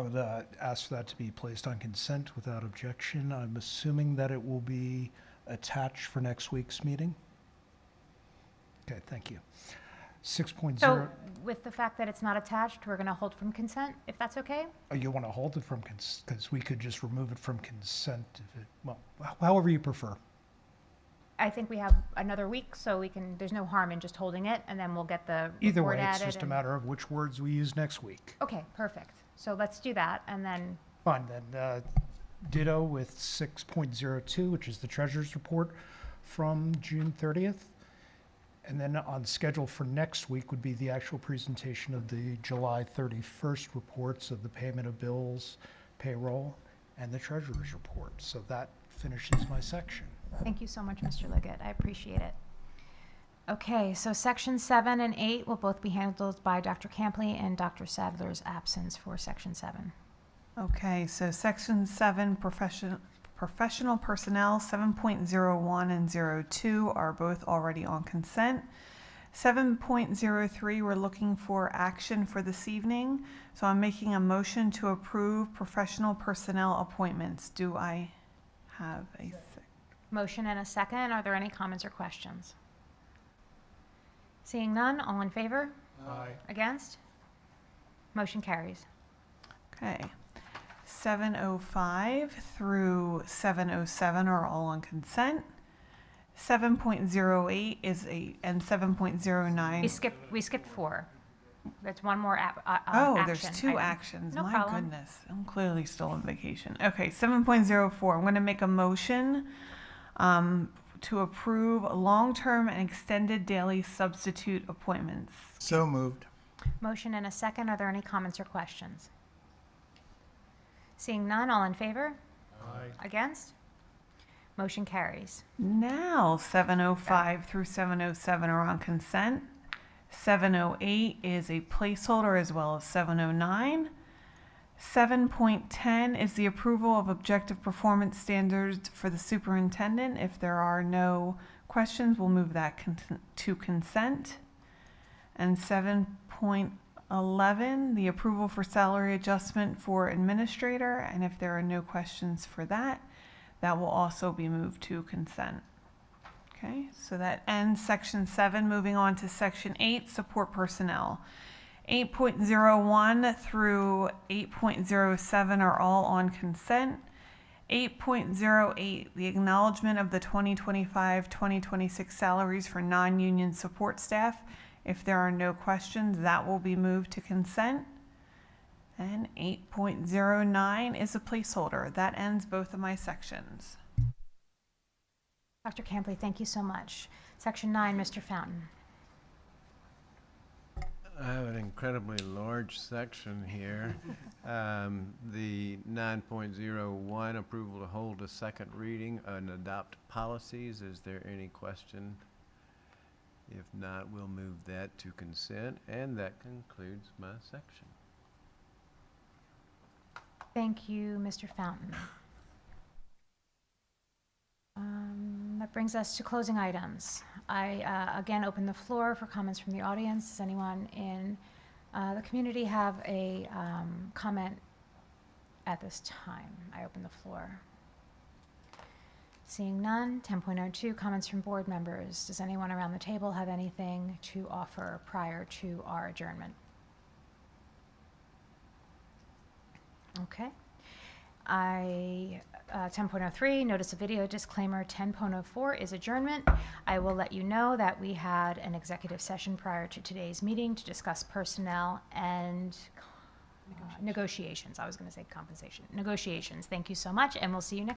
S15: would ask for that to be placed on consent without objection. I'm assuming that it will be attached for next week's meeting. Okay, thank you. 6.0.
S6: So with the fact that it's not attached, we're going to hold from consent, if that's okay?
S15: Oh, you want to hold it from because we could just remove it from consent if it, well, however you prefer.
S6: I think we have another week, so we can, there's no harm in just holding it, and then we'll get the
S15: Either
S6: report
S15: way, it's
S6: added
S15: just a
S6: and-
S15: matter of which words we use next week.
S6: Okay, perfect. So let's do that, and then,
S15: Fine, then ditto with 6.02, which is the treasurer's report from June 30th. And then on schedule for next week would be the actual presentation of the July 31st reports of the payment of bills, payroll, and the treasurer's report. So that finishes my section.
S6: thank you so much, Mr. Liggett. I appreciate it. Okay, so Section 7 and 8 will both be handled by Dr. Campley in Dr. Sadler's absence for Section 7.
S14: Okay, so section 7, professional personnel, 7.01 and 02 are both already on consent. 7.03, we're looking for action for this evening. So I'm making a motion to approve professional personnel appointments. Do I have a
S6: Motion and a second. Are there any comments or questions? Seeing none, all in favor?
S13: Aye.
S6: Against? Motion carries.
S14: Okay. 705 through 707 are all on consent. 7.08 is and 7.09.
S6: We skipped 4. That's one more
S14: Oh,
S6: action
S14: there's 2
S6: item.
S14: actions.
S6: No
S14: My
S6: problem.
S14: goodness. I'm clearly still on vacation. Okay, 7.04. I'm going to make a motion to approve long-term and extended daily substitute appointments.
S8: So moved.
S6: Motion and a second. Are there any comments or questions? Seeing none, all in favor?
S13: Aye.
S6: Against? Motion carries.
S14: Now, 705 through 707 are on consent. 708 is a placeholder as well as 709. 7.10 is the approval of objective performance standards for the superintendent. If there are no questions, we'll move that to consent. And 7.11, the approval for salary adjustment for administrator. And if there are no questions for that, that will also be moved to consent. Okay, so that ends section 7. Moving on to section 8, support personnel. 8.01 through 8.07 are all on consent. 8.08, the acknowledgement of the 2025-2026 salaries for non-union support staff. If there are no questions, that will be moved to consent. And 8.09 is a placeholder. That ends both of my sections.
S6: Dr. Campley, thank you so much. Section 9, Mr. Fountain.
S16: I have an incredibly large section here. The 9.01, approval to hold a second reading and adopt policies. Is there any question If not, we'll move that to consent, and that concludes my section.
S6: Thank you, Mr. Fountain. That brings us to closing items. I again open the floor for comments from the audience. Does anyone in the community have a comment at this time? I open the floor. Seeing none, 10.02, comments from board members. Does anyone around the table have anything to offer prior to our adjournment? Okay. 10.03, notice of video disclaimer. 10.04 is adjournment. I will let you know that we had an executive session prior to today's meeting to discuss personnel and negotiations. I was going to say compensation. Negotiations. Thank you so much, and we'll see you next